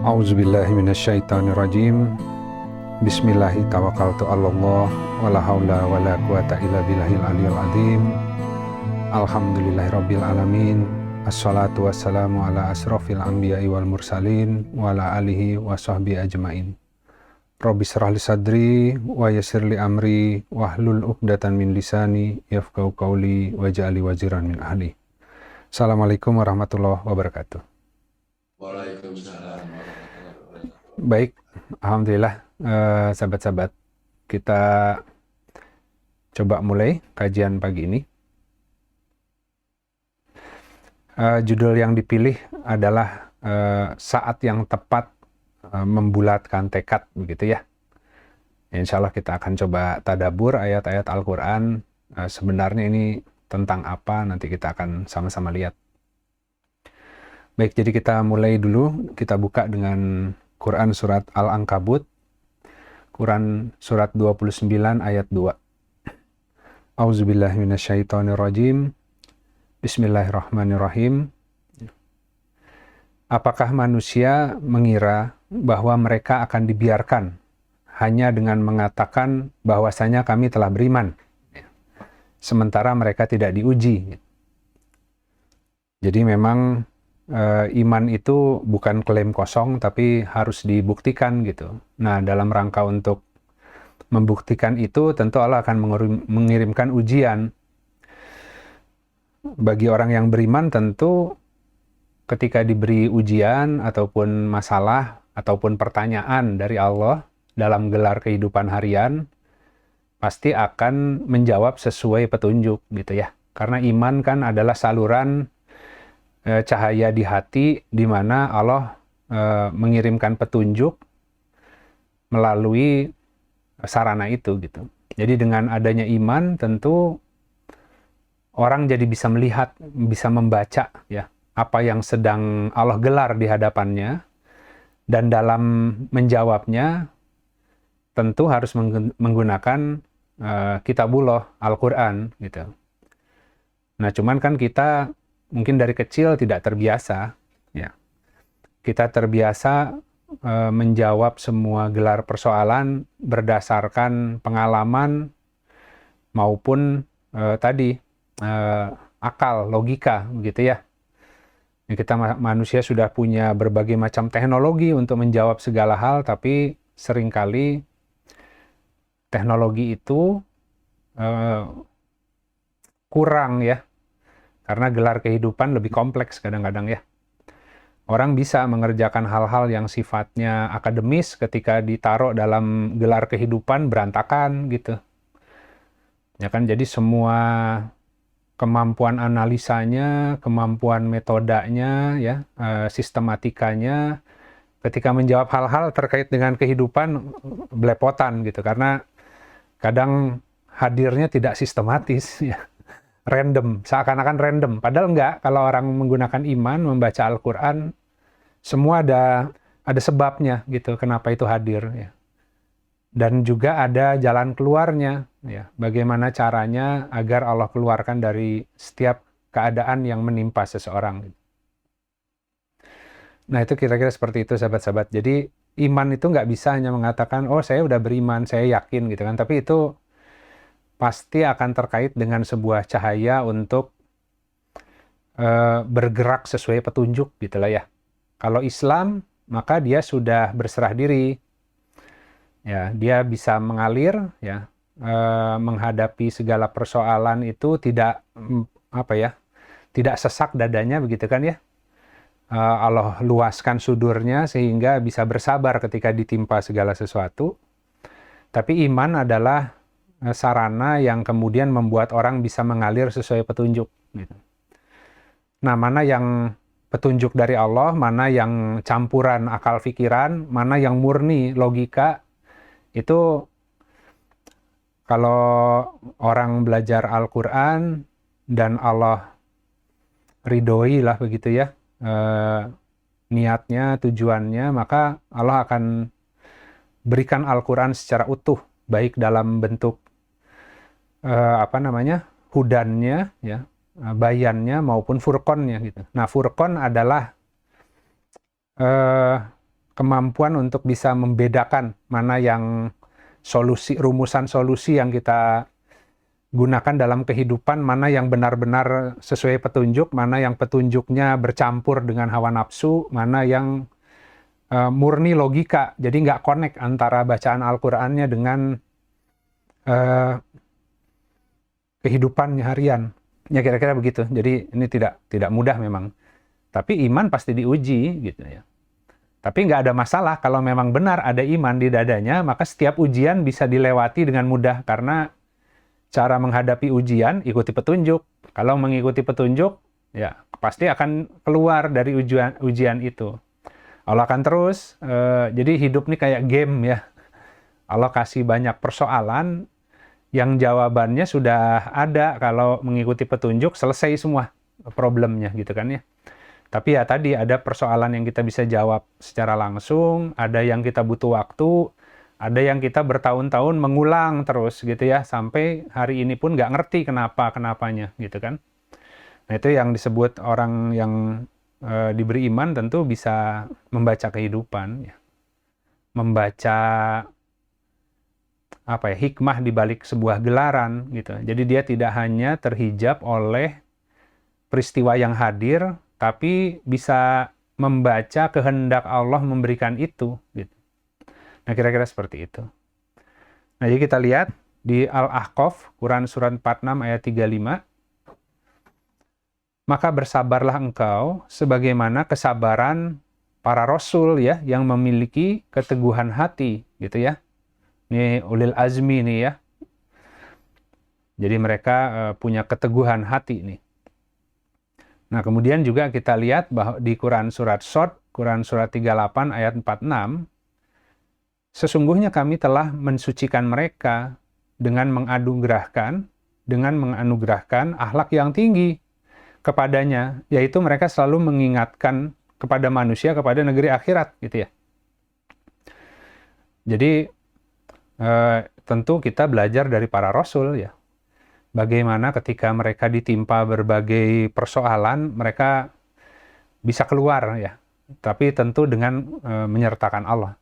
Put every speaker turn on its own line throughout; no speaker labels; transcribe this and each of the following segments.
A'udzubillahi minasyaitonirrajim. Bismillahi tawakkaltu 'alallah wala haula wala quwata illa billahil aliyil azim. Alhamdulillahirabbil alamin. Assalatu wassalamu ala asrofil anbiya'i wal mursalin wa ala alihi wa sahbihi ajmain. Rabbi shrah li sadri wa yassir li amri wahlul 'uqdatan min lisani yafqahu qawli waj'alni waziran min ahli. Assalamualaikum warahmatullahi wabarakatuh.
Waalaikumsalam warahmatullahi wabarakatuh.
Baik, alhamdulillah, sahabat-sahabat, kita coba mulai kajian pagi ini. Judul yang dipilih adalah saat yang tepat membulatkan tekad, begitu ya. Insya Allah kita akan coba tadabur ayat-ayat Al-Quran. Sebenarnya ini tentang apa, nanti kita akan sama-sama lihat. Baik, jadi kita mulai dulu. Kita buka dengan Quran surat Al-Ankabut, Quran surat 29 ayat 2. Auzubillahi minasyaitonirrajim. Bismillahirrahmanirrahim. Apakah manusia mengira bahwa mereka akan dibiarkan hanya dengan mengatakan bahwasanya kami telah beriman, sementara mereka tidak diuji? Jadi memang iman itu bukan klaim kosong, tapi harus dibuktikan gitu. Nah, dalam rangka untuk membuktikan itu, tentu Allah akan mengirimkan ujian. Bagi orang yang beriman, tentu ketika diberi ujian ataupun masalah ataupun pertanyaan dari Allah dalam gelar kehidupan harian, pasti akan menjawab sesuai petunjuk gitu ya. Karena iman kan adalah saluran cahaya di hati, di mana Allah mengirimkan petunjuk melalui sarana itu gitu. Jadi dengan adanya iman, tentu orang jadi bisa melihat, bisa membaca ya apa yang sedang Allah gelar di hadapannya, dan dalam menjawabnya tentu harus menggunakan kitabullah, Al-Quran gitu. Nah, cuman kan kita mungkin dari kecil tidak terbiasa, ya. Kita terbiasa menjawab semua gelar persoalan berdasarkan pengalaman maupun akal, logika, begitu ya. Kita manusia sudah punya berbagai macam teknologi untuk menjawab segala hal, tapi seringkali teknologi itu kurang ya. Karena gelar kehidupan lebih kompleks kadang-kadang ya. Orang bisa mengerjakan hal-hal yang sifatnya akademis, ketika ditaruh dalam gelar kehidupan berantakan gitu. Ya kan, jadi semua kemampuan analisanya, kemampuan metodanya, ya, sistematikanya, ketika menjawab hal-hal terkait dengan kehidupan belepotan gitu. Karena kadang hadirnya tidak sistematis ya. Random, seakan-akan random. Padahal enggak, kalau orang menggunakan iman, membaca Al-Quran, semua ada sebabnya gitu, kenapa itu hadir ya. Dan juga ada jalan keluarnya ya. Bagaimana caranya agar Allah keluarkan dari setiap keadaan yang menimpa seseorang. Nah, itu kira-kira seperti itu, sahabat-sahabat. Jadi iman itu nggak bisa hanya mengatakan, oh saya udah beriman, saya yakin gitu kan. Tapi itu pasti akan terkait dengan sebuah cahaya untuk bergerak sesuai petunjuk gitulah ya. Kalau Islam, maka dia sudah berserah diri, ya, dia bisa mengalir ya, menghadapi segala persoalan itu tidak tidak sesak dadanya, begitu kan ya. Allah luaskan sudurnya sehingga bisa bersabar ketika ditimpa segala sesuatu. Tapi iman adalah sarana yang kemudian membuat orang bisa mengalir sesuai petunjuk gitu. Nah, mana yang petunjuk dari Allah, mana yang campuran akal pikiran, mana yang murni logika, itu kalau orang belajar Al-Quran dan Allah ridhoi lah begitu ya, niatnya, tujuannya, maka Allah akan berikan Al-Quran secara utuh, baik dalam bentuk hudannya ya, bayannya maupun furqonnya gitu. Nah, furqon adalah kemampuan untuk bisa membedakan mana yang rumusan solusi yang kita gunakan dalam kehidupan, mana yang benar-benar sesuai petunjuk, mana yang petunjuknya bercampur dengan hawa nafsu, mana yang murni logika, jadi nggak connect antara bacaan Al-Qur'annya dengan kehidupannya harian. Ya kira-kira begitu. Jadi ini tidak mudah memang. Tapi iman pasti diuji gitu ya. Tapi nggak ada masalah kalau memang benar ada iman di dadanya, maka setiap ujian bisa dilewati dengan mudah karena cara menghadapi ujian ikuti petunjuk. Kalau mengikuti petunjuk, ya pasti akan keluar dari ujian itu. Allah akan terus. Jadi hidup ini kayak game ya. Allah kasih banyak persoalan yang jawabannya sudah ada kalau mengikuti petunjuk, selesai semua problemnya gitu kan ya. Tapi ya tadi ada persoalan yang kita bisa jawab secara langsung, ada yang kita butuh waktu, ada yang kita bertahun-tahun mengulang terus gitu ya, sampai hari ini pun nggak ngerti kenapanya gitu kan. Nah itu yang disebut orang yang diberi iman tentu bisa membaca kehidupan, ya. Membaca hikmah di balik sebuah gelaran gitu. Jadi dia tidak hanya terhijab oleh peristiwa yang hadir, tapi bisa membaca kehendak Allah memberikan itu gitu. Nah, kira-kira seperti itu. Nah, jadi kita lihat di Al-Ahqaf, Quran surat 46 ayat 35. Maka bersabarlah engkau sebagaimana kesabaran para rasul ya yang memiliki keteguhan hati gitu ya. Ini ulil azmi nih ya. Jadi mereka punya keteguhan hati nih. Nah, kemudian juga kita lihat bahwa di Quran surat Shad, Quran surat 38 ayat 46, sesungguhnya kami telah mensucikan mereka dengan menganugerahkan akhlak yang tinggi kepadanya, yaitu mereka selalu mengingatkan kepada manusia kepada negeri akhirat gitu ya. Jadi tentu kita belajar dari para rasul ya. Bagaimana ketika mereka ditimpa berbagai persoalan, mereka bisa keluar ya. Tapi tentu dengan menyertakan Allah.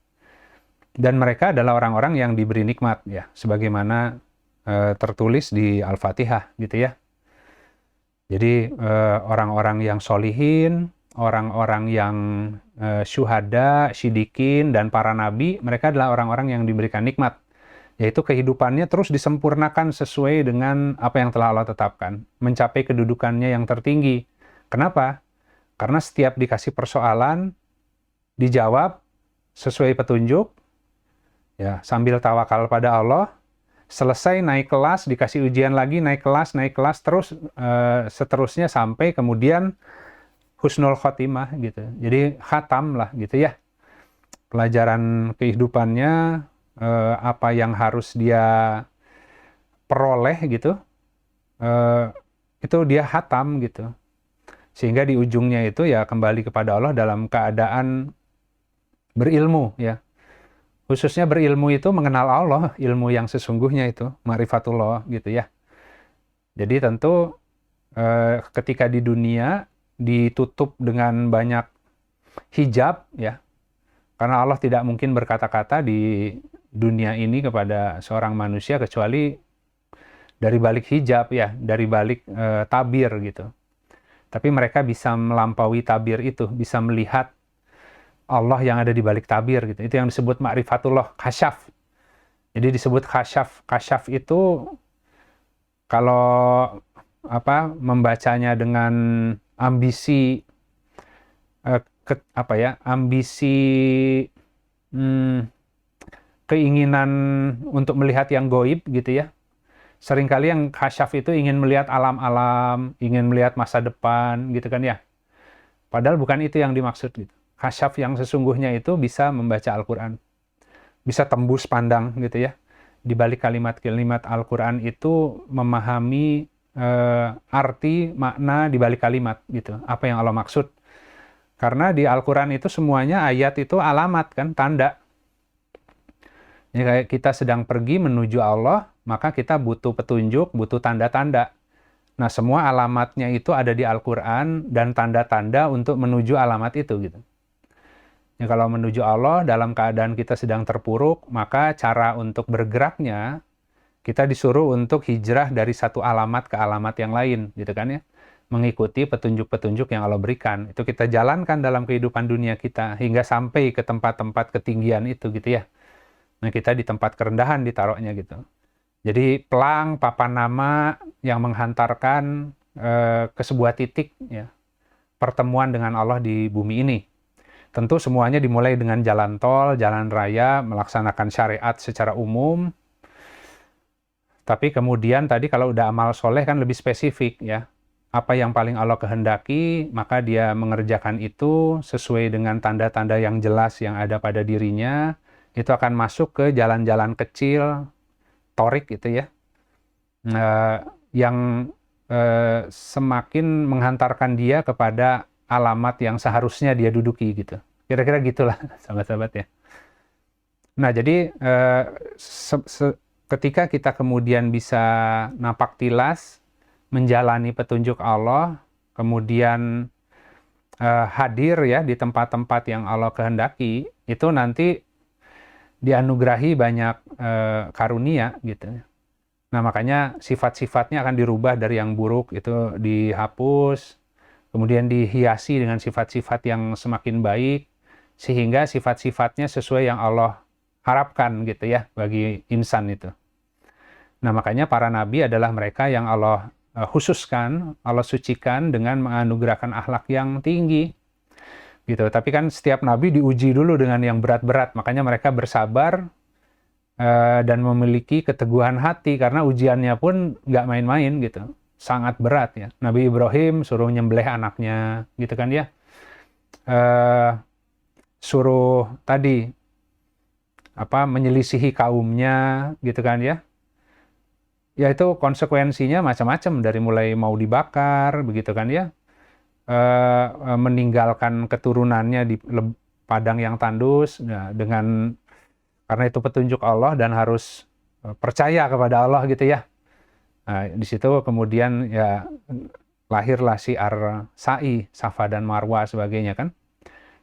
Dan mereka adalah orang-orang yang diberi nikmat ya, sebagaimana tertulis di Al-Fatihah gitu ya. Jadi orang-orang yang solihin, orang-orang yang syuhada, syidikin, dan para nabi, mereka adalah orang-orang yang diberikan nikmat. Yaitu kehidupannya terus disempurnakan sesuai dengan apa yang telah Allah tetapkan. Mencapai kedudukannya yang tertinggi. Kenapa? Karena setiap dikasih persoalan, dijawab sesuai petunjuk, ya sambil tawakal pada Allah, selesai naik kelas, dikasih ujian lagi, naik kelas, terus seterusnya sampai kemudian husnul khotimah gitu. Jadi khatam lah gitu ya. Pelajaran kehidupannya, apa yang harus dia peroleh gitu, itu dia khatam gitu. Sehingga di ujungnya itu ya kembali kepada Allah dalam keadaan berilmu ya. Khususnya berilmu itu mengenal Allah, ilmu yang sesungguhnya itu, ma'rifatullah gitu ya. Jadi tentu ketika di dunia ditutup dengan banyak hijab ya, karena Allah tidak mungkin berkata-kata di dunia ini kepada seorang manusia kecuali dari balik hijab ya, dari balik tabir gitu. Tapi mereka bisa melampaui tabir itu, bisa melihat Allah yang ada di balik tabir gitu. Itu yang disebut ma'rifatullah, khasyaf. Jadi disebut khasyaf. Khasyaf itu kalau membacanya dengan ambisi keinginan untuk melihat yang goib gitu ya. Seringkali yang khasyaf itu ingin melihat alam-alam, ingin melihat masa depan gitu kan ya. Padahal bukan itu yang dimaksud gitu. Khasyaf yang sesungguhnya itu bisa membaca Al-Quran. Bisa tembus pandang gitu ya. Di balik kalimat-kalimat Al-Quran itu memahami arti, makna di balik kalimat gitu. Apa yang Allah maksud. Karena di Al-Quran itu semuanya ayat itu alamat kan, tanda. Jadi kayak kita sedang pergi menuju Allah, maka kita butuh petunjuk, butuh tanda-tanda. Nah, semua alamatnya itu ada di Al-Quran dan tanda-tanda untuk menuju alamat itu gitu. Ya, kalau menuju Allah dalam keadaan kita sedang terpuruk, maka cara untuk bergeraknya kita disuruh untuk hijrah dari satu alamat ke alamat yang lain, gitu kan ya. Mengikuti petunjuk-petunjuk yang Allah berikan. Itu kita jalankan dalam kehidupan dunia kita hingga sampai ke tempat-tempat ketinggian itu, gitu ya. Nah, kita di tempat kerendahan ditaruhnya gitu. Jadi pelang, papan nama yang menghantarkan ke sebuah titik ya, pertemuan dengan Allah di bumi ini. Tentu semuanya dimulai dengan jalan tol, jalan raya, melaksanakan syariat secara umum. Tapi kemudian tadi kalau udah amal soleh kan lebih spesifik ya. Apa yang paling Allah kehendaki, maka dia mengerjakan itu sesuai dengan tanda-tanda yang jelas yang ada pada dirinya. Itu akan masuk ke jalan-jalan kecil, torik gitu ya. Yang semakin menghantarkan dia kepada alamat yang seharusnya dia duduki gitu. Kira-kira gitulah sahabat-sahabat ya. Nah, jadi ketika kita kemudian bisa napak tilas menjalani petunjuk Allah, kemudian hadir ya di tempat-tempat yang Allah kehendaki, itu nanti dianugerahi banyak karunia gitu. Nah, makanya sifat-sifatnya akan dirubah dari yang buruk itu dihapus, kemudian dihiasi dengan sifat-sifat yang semakin baik, sehingga sifat-sifatnya sesuai yang Allah harapkan gitu ya bagi insan itu. Nah, makanya para nabi adalah mereka yang Allah khususkan, Allah sucikan dengan menganugerahkan akhlak yang tinggi. Gitu. Tapi kan setiap nabi diuji dulu dengan yang berat-berat, makanya mereka bersabar dan memiliki keteguhan hati karena ujiannya pun nggak main-main gitu. Sangat berat ya. Nabi Ibrahim suruh nyembelih anaknya, gitu kan ya. Suruh tadi menyelisihi kaumnya, gitu kan ya. Ya itu konsekuensinya macam-macam, dari mulai mau dibakar, begitu kan ya. Meninggalkan keturunannya di padang yang tandus, ya, karena itu petunjuk Allah dan harus percaya kepada Allah gitu ya. Nah, di situ kemudian ya lahirlah syiar sa'i, Safa dan Marwa sebagainya kan.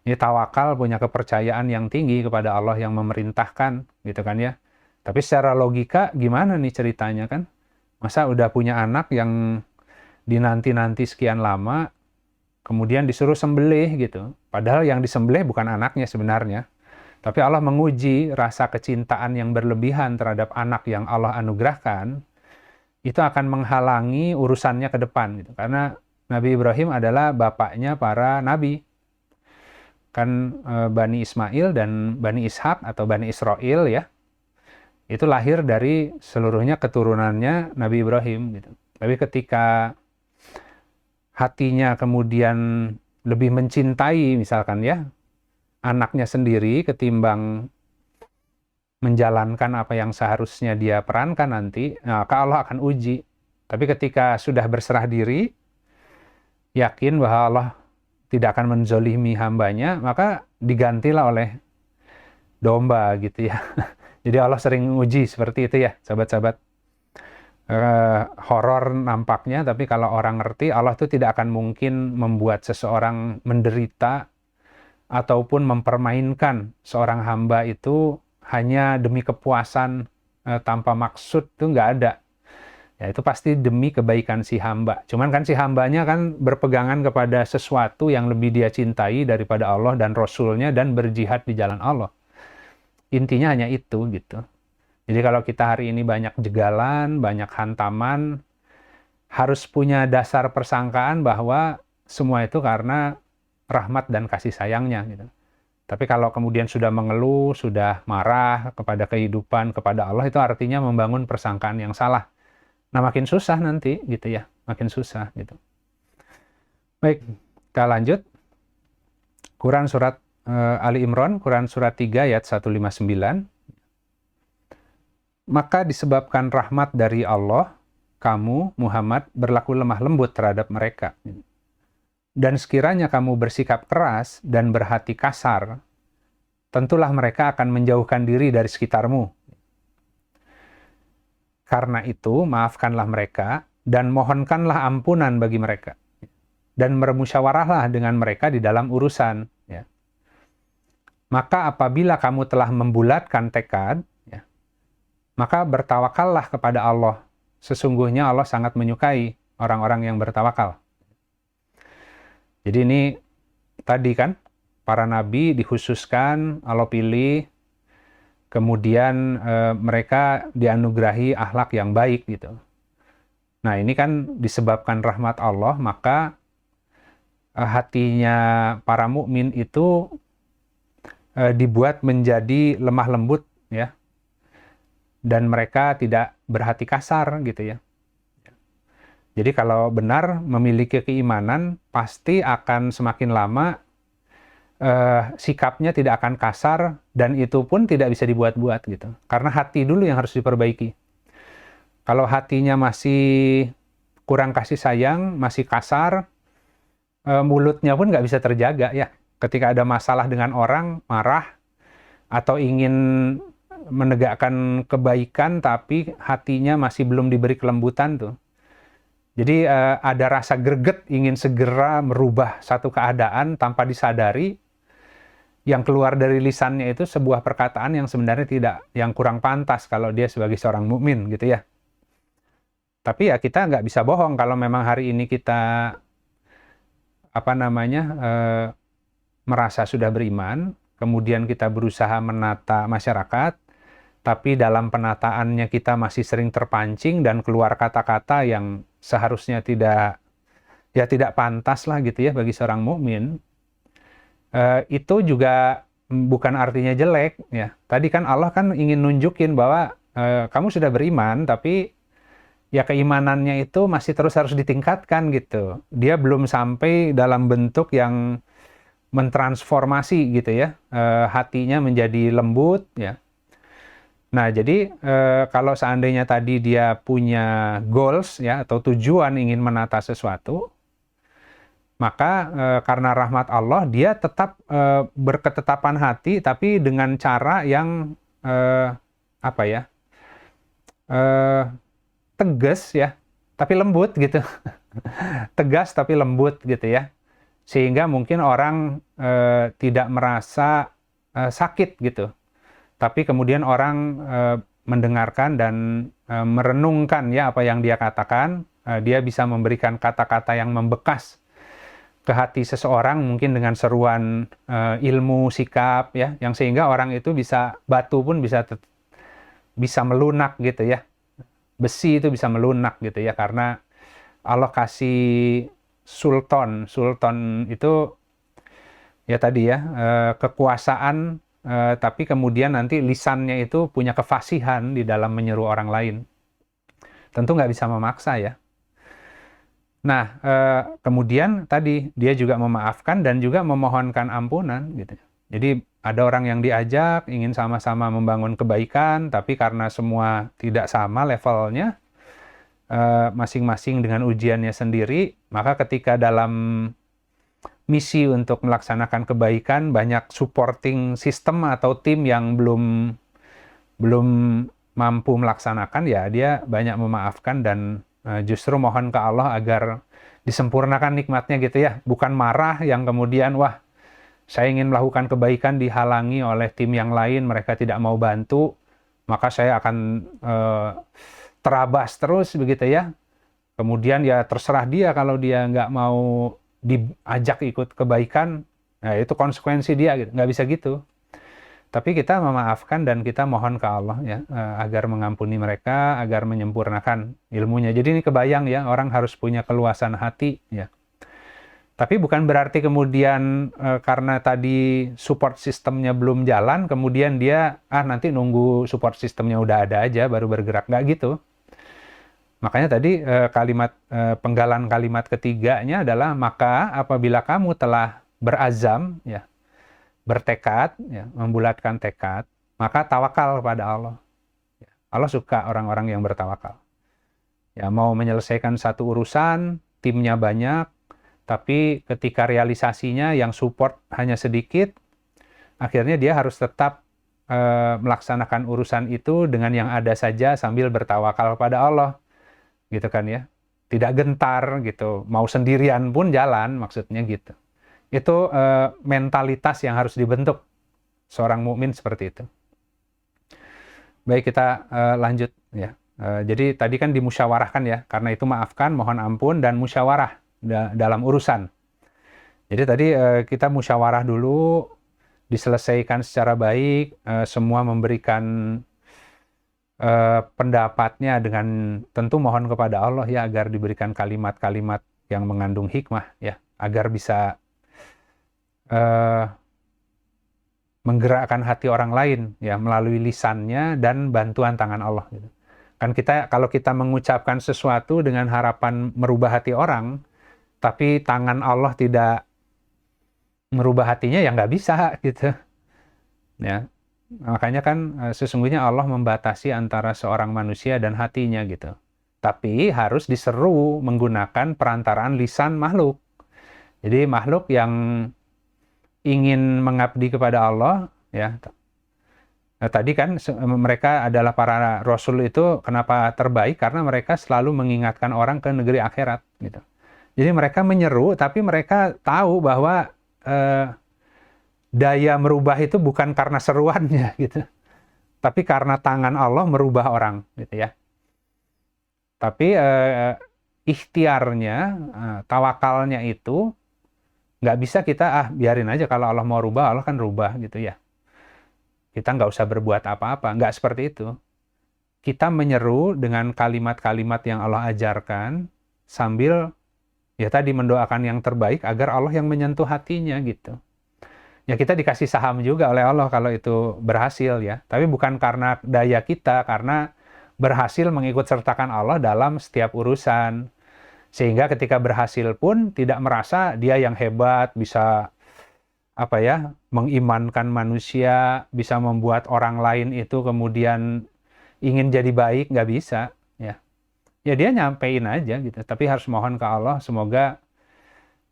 Ini tawakal, punya kepercayaan yang tinggi kepada Allah yang memerintahkan gitu kan ya. Tapi secara logika gimana nih ceritanya kan? Masa udah punya anak yang dinanti-nanti sekian lama, kemudian disuruh sembelih gitu. Padahal yang disembelih bukan anaknya sebenarnya. Tapi Allah menguji rasa kecintaan yang berlebihan terhadap anak yang Allah anugerahkan, itu akan menghalangi urusannya ke depan gitu. Karena Nabi Ibrahim adalah bapaknya para nabi. Kan Bani Ismail dan Bani Ishak atau Bani Israel ya. Itu lahir dari seluruhnya keturunannya Nabi Ibrahim gitu. Tapi ketika hatinya kemudian lebih mencintai misalkan ya anaknya sendiri ketimbang menjalankan apa yang seharusnya dia perankan nanti, maka Allah akan uji. Tapi ketika sudah berserah diri, yakin bahwa Allah tidak akan menzolimi hambanya, maka digantilah oleh domba gitu ya. Jadi Allah sering uji seperti itu ya, sahabat-sahabat. Horor nampaknya, tapi kalau orang ngerti, Allah itu tidak akan mungkin membuat seseorang menderita ataupun mempermainkan seorang hamba itu hanya demi kepuasan tanpa maksud, itu nggak ada. Ya itu pasti demi kebaikan si hamba. Cuman kan si hambanya kan berpegangan kepada sesuatu yang lebih dia cintai daripada Allah dan Rasulnya dan berjihad di jalan Allah. Intinya hanya itu gitu. Jadi kalau kita hari ini banyak jegalan, banyak hantaman, harus punya dasar persangkaan bahwa semua itu karena rahmat dan kasih sayangnya gitu. Tapi kalau kemudian sudah mengeluh, sudah marah kepada kehidupan, kepada Allah, itu artinya membangun persangkaan yang salah. Nah, makin susah nanti gitu ya, makin susah gitu. Baik, kita lanjut. Quran surat Ali Imran, Quran surat 3 ayat 159. Maka disebabkan rahmat dari Allah, kamu Muhammad berlaku lemah lembut terhadap mereka. Dan sekiranya kamu bersikap keras dan berhati kasar, tentulah mereka akan menjauhkan diri dari sekitarmu. Karena itu, maafkanlah mereka dan mohonkanlah ampunan bagi mereka. Dan bermusyawarahlah dengan mereka di dalam urusan. Ya. Maka apabila kamu telah membulatkan tekad, ya, maka bertawakallah kepada Allah. Sesungguhnya Allah sangat menyukai orang-orang yang bertawakal. Jadi ini tadi kan, para nabi dikhususkan, Allah pilih, kemudian mereka dianugerahi akhlak yang baik gitu. Nah ini kan disebabkan rahmat Allah, maka hatinya para mukmin itu dibuat menjadi lemah lembut, ya, dan mereka tidak berhati kasar gitu ya. Jadi kalau benar memiliki keimanan, pasti akan semakin lama sikapnya tidak akan kasar, dan itu pun tidak bisa dibuat-buat gitu. Karena hati dulu yang harus diperbaiki. Kalau hatinya masih kurang kasih sayang, masih kasar, mulutnya pun nggak bisa terjaga ya. Ketika ada masalah dengan orang, marah, atau ingin menegakkan kebaikan, tapi hatinya masih belum diberi kelembutan tuh. Jadi ada rasa greget ingin segera merubah satu keadaan tanpa disadari, yang keluar dari lisannya itu sebuah perkataan yang sebenarnya tidak, yang kurang pantas kalau dia sebagai seorang mukmin gitu ya. Tapi ya kita nggak bisa bohong kalau memang hari ini kita merasa sudah beriman, kemudian kita berusaha menata masyarakat, tapi dalam penataannya kita masih sering terpancing dan keluar kata-kata yang seharusnya tidak pantas lah gitu ya bagi seorang mukmin. Itu juga bukan artinya jelek ya. Tadi kan Allah kan ingin nunjukin bahwa kamu sudah beriman, tapi ya keimanannya itu masih terus harus ditingkatkan gitu. Dia belum sampai dalam bentuk yang mentransformasi gitu ya, hatinya menjadi lembut ya. Nah, jadi kalau seandainya tadi dia punya goals ya atau tujuan ingin menata sesuatu, maka karena rahmat Allah dia tetap berketetapan hati, tapi dengan cara yang tegas ya, tapi lembut gitu. Tegas tapi lembut gitu ya. Sehingga mungkin orang tidak merasa sakit gitu. Tapi kemudian orang mendengarkan dan merenungkan ya apa yang dia katakan, dia bisa memberikan kata-kata yang membekas ke hati seseorang, mungkin dengan seruan ilmu sikap ya, yang sehingga orang itu bisa, batu pun bisa melunak gitu ya, besi itu bisa melunak gitu ya, karena Allah kasih sultan itu ya tadi ya, kekuasaan, tapi kemudian nanti lisannya itu punya kefasihan di dalam menyeru orang lain. Tentu nggak bisa memaksa ya. Nah, kemudian tadi dia juga memaafkan dan juga memohonkan ampunan gitu. Jadi ada orang yang diajak ingin sama-sama membangun kebaikan, tapi karena semua tidak sama levelnya, masing-masing dengan ujiannya sendiri, maka ketika dalam misi untuk melaksanakan kebaikan banyak supporting system atau tim yang belum mampu melaksanakan, ya dia banyak memaafkan dan justru mohon ke Allah agar disempurnakan nikmatnya gitu ya, bukan marah yang kemudian wah saya ingin melakukan kebaikan dihalangi oleh tim yang lain, mereka tidak mau bantu, maka saya akan terabas terus begitu ya. Kemudian ya terserah dia kalau dia nggak mau diajak ikut kebaikan, nah itu konsekuensi dia gitu. Nggak bisa gitu. Tapi kita memaafkan dan kita mohon ke Allah ya, agar mengampuni mereka, agar menyempurnakan ilmunya. Jadi ini kebayang ya, orang harus punya keluasan hati ya. Tapi bukan berarti kemudian karena tadi support sistemnya belum jalan, kemudian dia nanti nunggu support sistemnya udah ada aja baru bergerak, nggak gitu. Makanya tadi kalimat penggalan kalimat ketiganya adalah maka apabila kamu telah berazam ya, bertekad ya, membulatkan tekad, maka tawakal kepada Allah. Allah suka orang-orang yang bertawakal. Ya, mau menyelesaikan satu urusan, timnya banyak, tapi ketika realisasinya yang support hanya sedikit, akhirnya dia harus tetap melaksanakan urusan itu dengan yang ada saja sambil bertawakal pada Allah. Gitu kan ya. Tidak gentar gitu, mau sendirian pun jalan, maksudnya gitu. Itu mentalitas yang harus dibentuk seorang mukmin seperti itu. Baik, kita lanjut ya. Jadi tadi kan dimusyawarahkan ya, karena itu maafkan, mohon ampun, dan musyawarah dalam urusan. Jadi tadi kita musyawarah dulu, diselesaikan secara baik, semua memberikan pendapatnya dengan tentu mohon kepada Allah ya, agar diberikan kalimat-kalimat yang mengandung hikmah ya, agar bisa menggerakkan hati orang lain ya melalui lisannya dan bantuan tangan Allah gitu. Kan kalau kita mengucapkan sesuatu dengan harapan merubah hati orang, tapi tangan Allah tidak merubah hatinya, ya nggak bisa gitu. Ya, makanya kan sesungguhnya Allah membatasi antara seorang manusia dan hatinya gitu. Tapi harus diseru menggunakan perantaraan lisan makhluk. Jadi makhluk yang ingin mengabdi kepada Allah, ya. Nah, tadi kan mereka adalah para rasul itu kenapa terbaik? Karena mereka selalu mengingatkan orang ke negeri akhirat, gitu. Jadi mereka menyeru, tapi mereka tahu bahwa daya merubah itu bukan karena seruannya, gitu. Tapi karena tangan Allah merubah orang, gitu ya. Tapi ikhtiarnya, tawakalnya itu nggak bisa kita biarin aja, kalau Allah mau rubah, Allah kan rubah gitu ya. Kita nggak usah berbuat apa-apa, nggak seperti itu. Kita menyeru dengan kalimat-kalimat yang Allah ajarkan, sambil ya tadi mendoakan yang terbaik agar Allah yang menyentuh hatinya gitu. Ya kita dikasih saham juga oleh Allah kalau itu berhasil ya. Tapi bukan karena daya kita, karena berhasil mengikut sertakan Allah dalam setiap urusan. Sehingga ketika berhasil pun tidak merasa dia yang hebat, bisa mengimankan manusia, bisa membuat orang lain itu kemudian ingin jadi baik, nggak bisa. Ya dia nyampein aja gitu. Tapi harus mohon ke Allah, semoga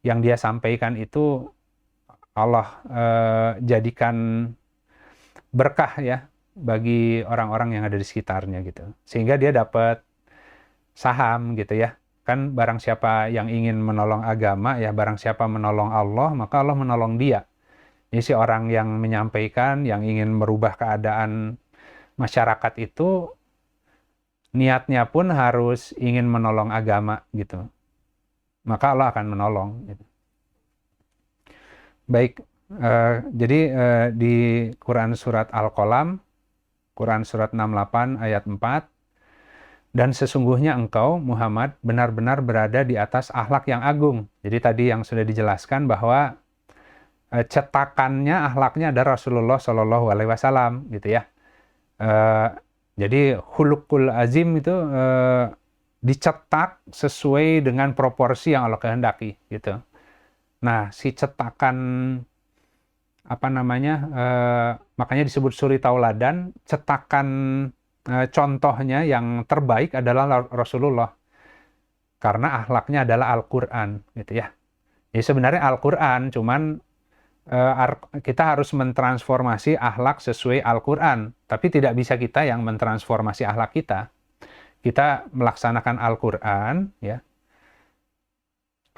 yang dia sampaikan itu Allah jadikan berkah ya bagi orang-orang yang ada di sekitarnya gitu. Sehingga dia dapat saham gitu ya. Kan barang siapa yang ingin menolong agama, ya barang siapa menolong Allah, maka Allah menolong dia. Ini si orang yang menyampaikan, yang ingin merubah keadaan masyarakat itu, niatnya pun harus ingin menolong agama gitu. Maka Allah akan menolong. Gitu. Baik, jadi di Quran Surat Al-Qalam, Quran Surat 68 ayat 4, dan sesungguhnya engkau, Muhammad, benar-benar berada di atas akhlak yang agung. Jadi tadi yang sudah dijelaskan bahwa cetakannya, akhlaknya ada Rasulullah Shallallahu Alaihi Wasallam, gitu ya. Jadi hulukul azim itu dicetak sesuai dengan proporsi yang Allah kehendaki, gitu. Nah, si cetakan makanya disebut suri tauladan, cetakan contohnya yang terbaik adalah Rasulullah, karena akhlaknya adalah Al-Quran gitu ya. Jadi sebenarnya Al-Quran, cuman kita harus mentransformasi akhlak sesuai Al-Quran, tapi tidak bisa kita yang mentransformasi akhlak kita. Kita melaksanakan Al-Quran ya,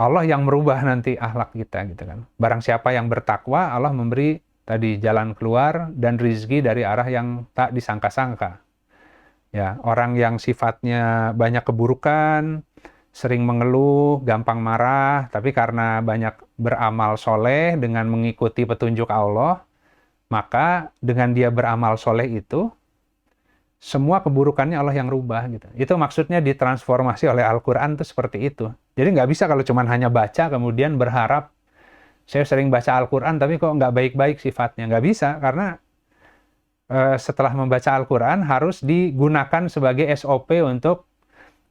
Allah yang merubah nanti akhlak kita gitu kan. Barang siapa yang bertakwa, Allah memberi tadi jalan keluar dan rizki dari arah yang tak disangka-sangka. Ya, orang yang sifatnya banyak keburukan, sering mengeluh, gampang marah, tapi karena banyak beramal soleh dengan mengikuti petunjuk Allah, maka dengan dia beramal soleh itu, semua keburukannya Allah yang rubah gitu. Itu maksudnya ditransformasi oleh Al-Quran itu seperti itu. Jadi nggak bisa kalau cuma hanya baca kemudian berharap, saya sering baca Al-Quran tapi kok nggak baik-baik sifatnya. Nggak bisa, karena setelah membaca Al-Quran harus digunakan sebagai SOP untuk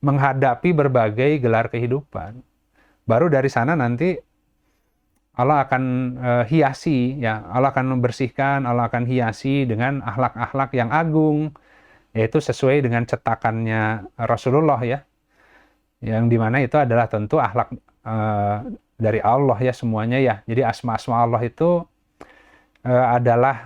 menghadapi berbagai gelar kehidupan. Baru dari sana nanti Allah akan hiasi, ya, Allah akan membersihkan, Allah akan hiasi dengan akhlak-akhlak yang agung, yaitu sesuai dengan cetakannya Rasulullah ya, yang dimana itu adalah tentu akhlak dari Allah ya semuanya ya. Jadi asma-asma Allah itu adalah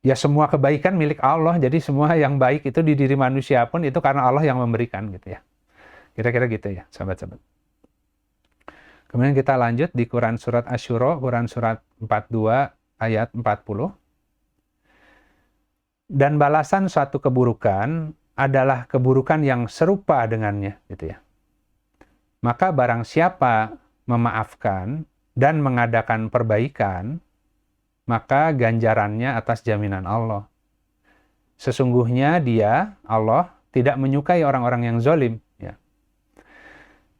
ya semua kebaikan milik Allah, jadi semua yang baik itu di diri manusia pun itu karena Allah yang memberikan gitu ya. Kira-kira gitu ya, sahabat-sahabat. Kemudian kita lanjut di Quran Surat Asy-Syura, Quran Surat 42 ayat 40. Dan balasan suatu keburukan adalah keburukan yang serupa dengannya, gitu ya. Maka barang siapa memaafkan dan mengadakan perbaikan, maka ganjarannya atas jaminan Allah. Sesungguhnya dia, Allah, tidak menyukai orang-orang yang zalim. Ya.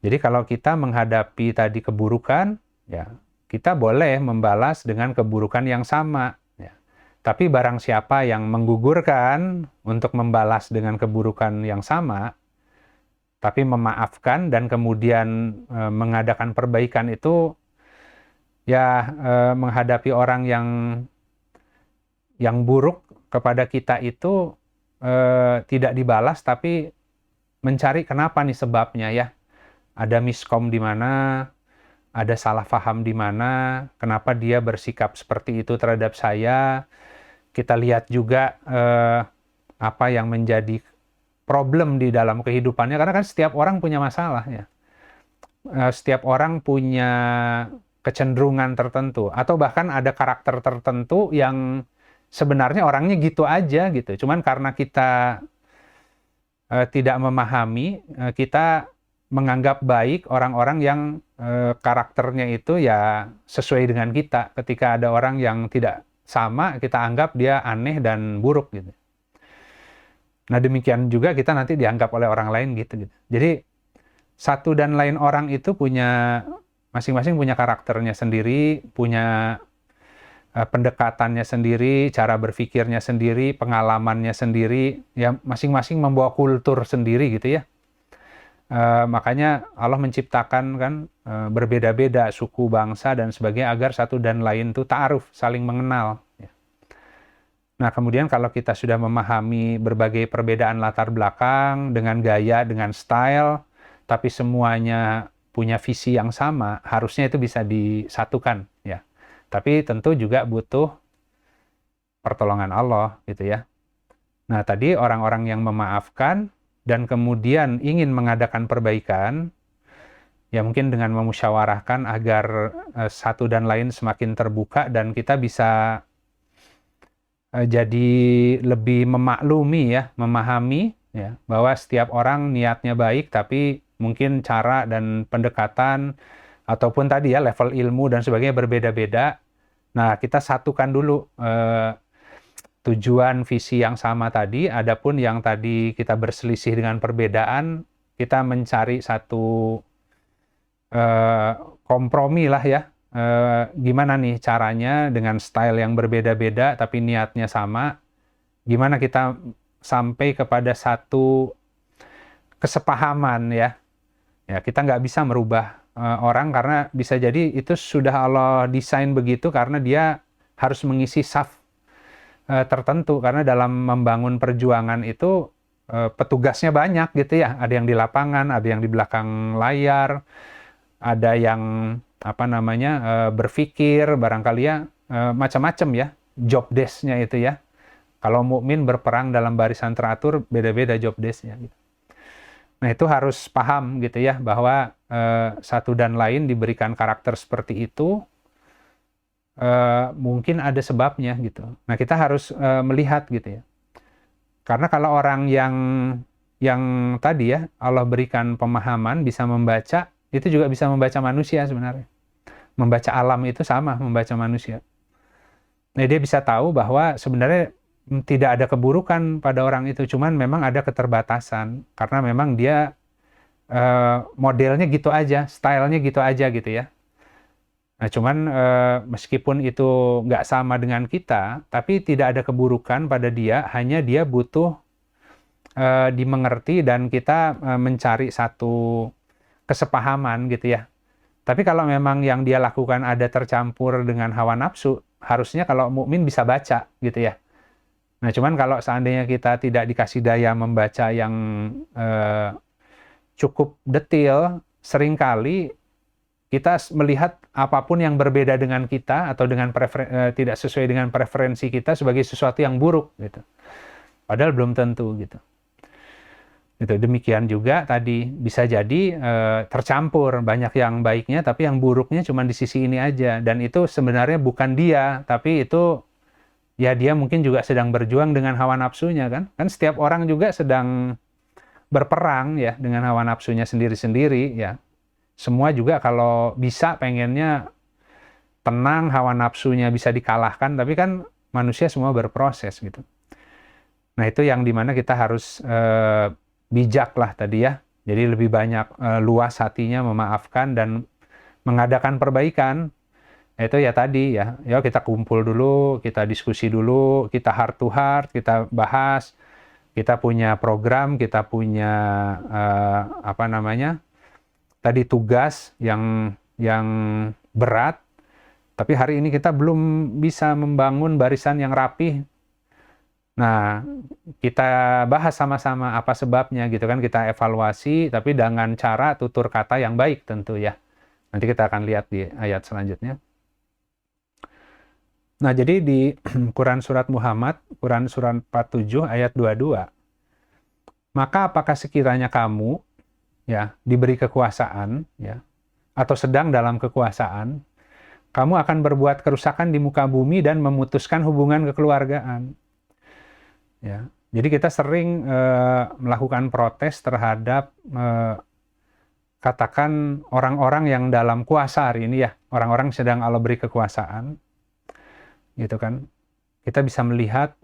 Jadi kalau kita menghadapi tadi keburukan, ya kita boleh membalas dengan keburukan yang sama. Ya. Tapi barang siapa yang menggugurkan untuk membalas dengan keburukan yang sama, tapi memaafkan dan kemudian mengadakan perbaikan itu, ya menghadapi orang yang buruk kepada kita itu tidak dibalas, tapi mencari kenapa nih sebabnya ya. Ada miskom di mana, ada salah paham di mana, kenapa dia bersikap seperti itu terhadap saya. Kita lihat juga apa yang menjadi problem di dalam kehidupannya, karena kan setiap orang punya masalah ya. Setiap orang punya kecenderungan tertentu, atau bahkan ada karakter tertentu yang sebenarnya orangnya gitu aja gitu. Cuman karena kita tidak memahami, kita menganggap baik orang-orang yang karakternya itu ya sesuai dengan kita. Ketika ada orang yang tidak sama, kita anggap dia aneh dan buruk gitu. Nah demikian juga kita nanti dianggap oleh orang lain gitu. Jadi satu dan lain orang itu punya masing-masing punya karakternya sendiri, punya pendekatannya sendiri, cara berpikirnya sendiri, pengalamannya sendiri, ya masing-masing membawa kultur sendiri gitu ya. Makanya Allah menciptakan kan berbeda-beda suku, bangsa dan sebagainya agar satu dan lain itu ta'aruf, saling mengenal. Ya. Nah kemudian kalau kita sudah memahami berbagai perbedaan latar belakang dengan gaya, dengan style, tapi semuanya punya visi yang sama, harusnya itu bisa disatukan. Ya. Tapi tentu juga butuh pertolongan Allah gitu ya. Nah tadi orang-orang yang memaafkan dan kemudian ingin mengadakan perbaikan, ya mungkin dengan memusyawarahkan agar satu dan lain semakin terbuka dan kita bisa jadi lebih memaklumi ya, memahami ya, bahwa setiap orang niatnya baik tapi mungkin cara dan pendekatan ataupun tadi ya level ilmu dan sebagainya berbeda-beda. Nah kita satukan dulu tujuan visi yang sama tadi, adapun yang tadi kita berselisih dengan perbedaan, kita mencari satu kompromi lah ya. Gimana nih caranya dengan style yang berbeda-beda tapi niatnya sama, gimana kita sampai kepada satu kesepahaman ya. Ya kita nggak bisa merubah orang karena bisa jadi itu sudah Allah desain begitu karena dia harus mengisi saf tertentu, karena dalam membangun perjuangan itu petugasnya banyak gitu ya, ada yang di lapangan, ada yang di belakang layar, ada yang berpikir barangkali ya macam-macam ya job desk-nya itu ya. Kalau mukmin berperang dalam barisan teratur, beda-beda job desk-nya gitu. Nah itu harus paham gitu ya bahwa satu dan lain diberikan karakter seperti itu. Mungkin ada sebabnya gitu. Nah kita harus melihat gitu ya. Karena kalau orang yang tadi ya Allah berikan pemahaman bisa membaca, itu juga bisa membaca manusia sebenarnya. Membaca alam itu sama membaca manusia. Nah dia bisa tahu bahwa sebenarnya tidak ada keburukan pada orang itu, cuman memang ada keterbatasan karena memang dia modelnya gitu aja, stylenya gitu aja gitu ya. Nah, cuman meskipun itu nggak sama dengan kita, tapi tidak ada keburukan pada dia, hanya dia butuh dimengerti dan kita mencari satu kesepahaman gitu ya. Tapi kalau memang yang dia lakukan ada tercampur dengan hawa nafsu, harusnya kalau mukmin bisa baca gitu ya. Nah, cuman kalau seandainya kita tidak dikasih daya membaca yang cukup detail, seringkali kita melihat apapun yang berbeda dengan kita atau dengan tidak sesuai dengan preferensi kita sebagai sesuatu yang buruk gitu. Padahal belum tentu gitu. Itu demikian juga tadi bisa jadi tercampur banyak yang baiknya tapi yang buruknya cuma di sisi ini aja, dan itu sebenarnya bukan dia, tapi itu ya dia mungkin juga sedang berjuang dengan hawa nafsunya kan. Kan setiap orang juga sedang berperang ya dengan hawa nafsunya sendiri-sendiri ya. Semua juga kalau bisa pengennya tenang, hawa nafsunya bisa dikalahkan, tapi kan manusia semua berproses gitu. Nah, itu yang dimana kita harus bijak lah tadi ya. Jadi lebih banyak luas hatinya memaafkan dan mengadakan perbaikan. Itu ya tadi ya, kita kumpul dulu, kita diskusi dulu, kita heart to heart, kita bahas, kita punya program, kita punya tadi tugas yang berat, tapi hari ini kita belum bisa membangun barisan yang rapih. Nah, kita bahas sama-sama apa sebabnya gitu kan, kita evaluasi, tapi dengan cara tutur kata yang baik tentu ya. Nanti kita akan lihat di ayat selanjutnya. Nah, jadi di Quran Surat Muhammad, Quran Surat 47 ayat 22, maka apakah sekiranya kamu ya diberi kekuasaan ya, atau sedang dalam kekuasaan, kamu akan berbuat kerusakan di muka bumi dan memutuskan hubungan kekeluargaan. Ya, jadi kita sering melakukan protes terhadap katakan orang-orang yang dalam kuasa hari ini ya, orang-orang sedang Allah beri kekuasaan, gitu kan. Kita bisa melihat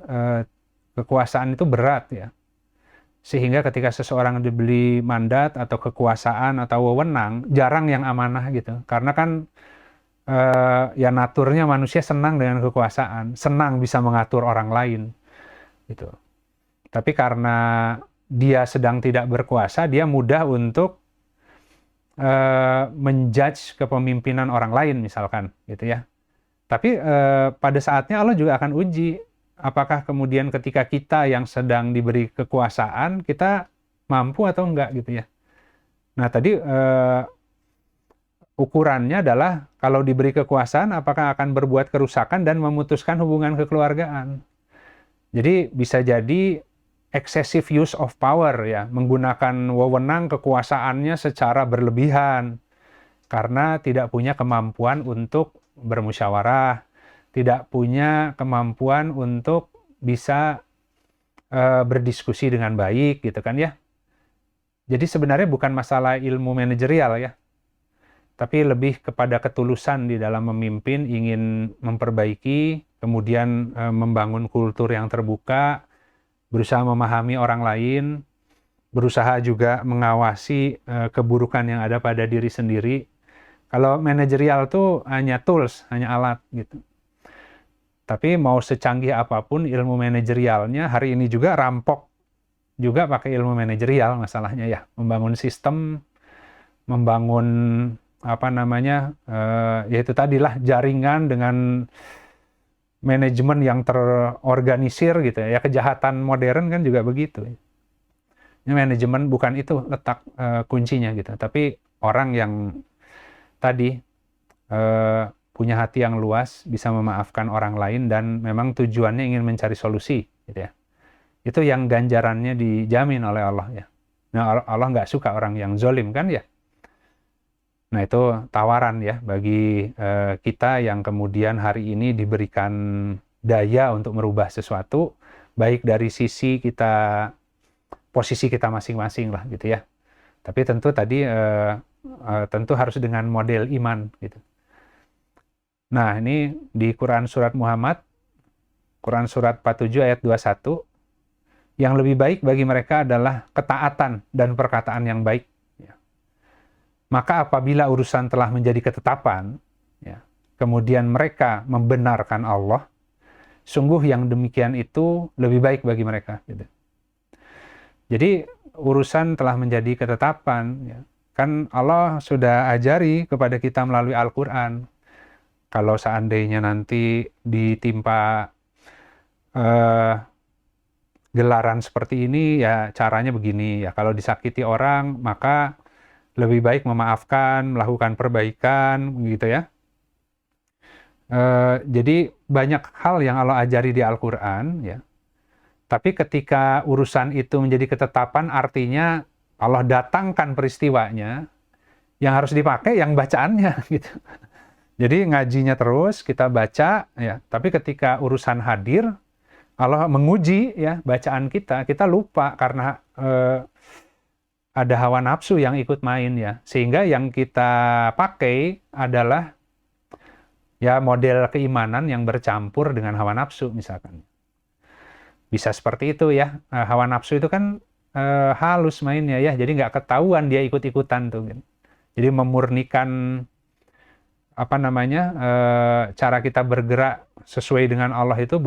kekuasaan itu berat ya, sehingga ketika seseorang diberi mandat atau kekuasaan atau wewenang, jarang yang amanah gitu, karena kan ya naturnya manusia senang dengan kekuasaan, senang bisa mengatur orang lain. Gitu. Tapi karena dia sedang tidak berkuasa, dia mudah untuk menjudge kepemimpinan orang lain misalkan, gitu ya. Tapi pada saatnya Allah juga akan uji apakah kemudian ketika kita yang sedang diberi kekuasaan kita mampu atau enggak gitu ya. Nah tadi ukurannya adalah kalau diberi kekuasaan apakah akan berbuat kerusakan dan memutuskan hubungan kekeluargaan. Jadi bisa jadi excessive use of power ya, menggunakan wewenang kekuasaannya secara berlebihan karena tidak punya kemampuan untuk bermusyawarah, tidak punya kemampuan untuk bisa berdiskusi dengan baik gitu kan ya. Jadi sebenarnya bukan masalah ilmu manajerial ya, tapi lebih kepada ketulusan di dalam memimpin, ingin memperbaiki, kemudian membangun kultur yang terbuka, berusaha memahami orang lain, berusaha juga mengawasi keburukan yang ada pada diri sendiri. Kalau manajerial tuh hanya tools, hanya alat gitu. Tapi mau secanggih apapun ilmu manajerialnya, hari ini juga rampok juga pakai ilmu manajerial masalahnya ya. Membangun sistem, membangun yaitu tadilah jaringan dengan manajemen yang terorganisir gitu ya. Kejahatan modern kan juga begitu. Ini manajemen bukan itu letak kuncinya gitu, tapi orang yang tadi punya hati yang luas, bisa memaafkan orang lain dan memang tujuannya ingin mencari solusi gitu ya. Itu yang ganjarannya dijamin oleh Allah ya. Nah, Allah nggak suka orang yang zolim kan ya. Nah itu tawaran ya bagi kita yang kemudian hari ini diberikan daya untuk merubah sesuatu, baik dari sisi kita, posisi kita masing-masing lah gitu ya. Tapi tentu tadi tentu harus dengan model iman gitu. Nah ini di Quran Surat Muhammad, Quran Surat 47 ayat 21, yang lebih baik bagi mereka adalah ketaatan dan perkataan yang baik. Maka apabila urusan telah menjadi ketetapan, ya, kemudian mereka membenarkan Allah, sungguh yang demikian itu lebih baik bagi mereka. Gitu. Jadi urusan telah menjadi ketetapan, ya, kan Allah sudah ajari kepada kita melalui Al-Quran. Kalau seandainya nanti ditimpa gelaran seperti ini, ya caranya begini. Ya, kalau disakiti orang, maka lebih baik memaafkan, melakukan perbaikan, gitu ya. Jadi banyak hal yang Allah ajari di Al-Quran, ya, Tapi ketika urusan itu menjadi ketetapan, artinya Allah datangkan peristiwanya, yang harus dipakai yang bacaannya gitu. Jadi ngajinya terus kita baca ya, tapi ketika urusan hadir, Allah menguji ya bacaan kita, kita lupa karena ada hawa nafsu yang ikut main ya. Sehingga yang kita pakai adalah ya model keimanan yang bercampur dengan hawa nafsu misalkan. Bisa seperti itu ya. Hawa nafsu itu kan halus mainnya ya, jadi nggak ketahuan dia ikut-ikutan tuh. Jadi memurnikan cara kita bergerak sesuai dengan Allah itu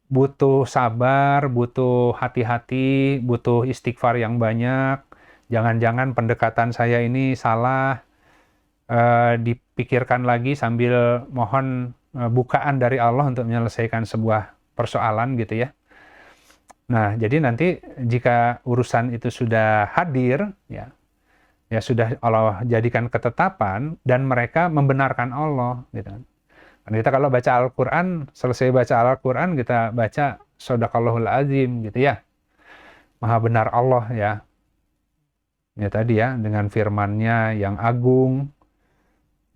butuh sabar, butuh hati-hati, butuh istighfar yang banyak. Jangan-jangan pendekatan saya ini salah, dipikirkan lagi sambil mohon bukaan dari Allah untuk menyelesaikan sebuah persoalan gitu ya. Nah, jadi nanti jika urusan itu sudah hadir, ya sudah Allah jadikan ketetapan dan mereka membenarkan Allah gitu. Karena kita kalau baca Al-Quran, selesai baca Al-Quran kita baca Shadaqallahul Azim gitu ya. Maha benar Allah ya. Ya tadi ya, dengan firman-Nya yang agung.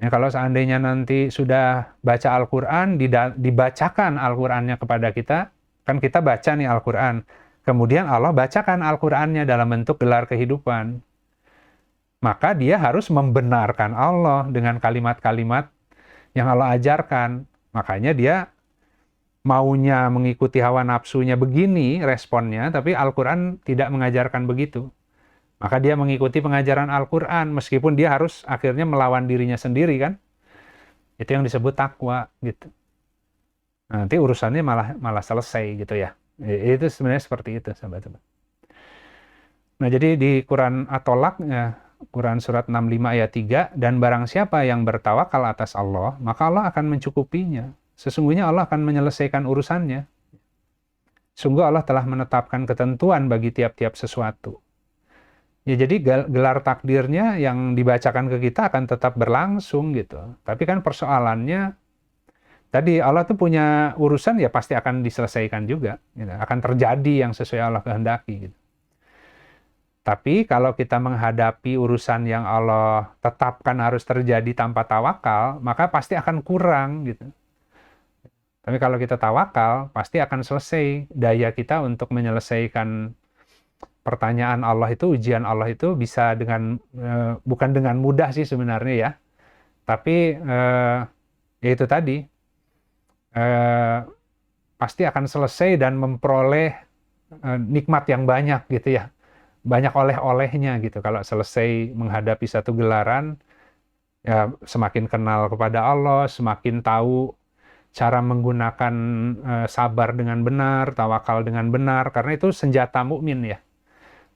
Ya, kalau seandainya nanti sudah baca Al-Quran, dibacakan Al-Qurannya kepada kita, kan kita baca nih Al-Quran. Kemudian Allah bacakan Al-Qurannya dalam bentuk gelar kehidupan. Maka dia harus membenarkan Allah dengan kalimat-kalimat yang Allah ajarkan. Makanya dia maunya mengikuti hawa nafsunya begini responnya, tapi Al-Quran tidak mengajarkan begitu. Maka dia mengikuti pengajaran Al-Quran, meskipun dia harus akhirnya melawan dirinya sendiri kan. Itu yang disebut takwa gitu. Nanti urusannya malah selesai gitu ya. Itu sebenarnya seperti itu sahabat-sahabat. Nah jadi di Quran At-Tolak, Quran surat 65 ayat 3, dan barang siapa yang bertawakal atas Allah, maka Allah akan mencukupinya. Sesungguhnya Allah akan menyelesaikan urusannya. Sungguh Allah telah menetapkan ketentuan bagi tiap-tiap sesuatu. Ya jadi gelar takdirnya yang dibacakan ke kita akan tetap berlangsung gitu. Tapi kan persoalannya, tadi Allah tuh punya urusan ya pasti akan diselesaikan juga. Gitu. Akan terjadi yang sesuai Allah kehendaki gitu. Tapi kalau kita menghadapi urusan yang Allah tetapkan harus terjadi tanpa tawakal, maka pasti akan kurang gitu. Tapi kalau kita tawakal, pasti akan selesai. Daya kita untuk menyelesaikan pertanyaan Allah itu, ujian Allah itu bisa dengan, bukan dengan mudah sih sebenarnya ya. Tapi ya itu tadi, pasti akan selesai dan memperoleh nikmat yang banyak gitu ya. Banyak oleh-olehnya gitu. Kalau selesai menghadapi satu gelaran, ya semakin kenal kepada Allah, semakin tahu cara menggunakan sabar dengan benar, tawakal dengan benar, karena itu senjata mukmin ya.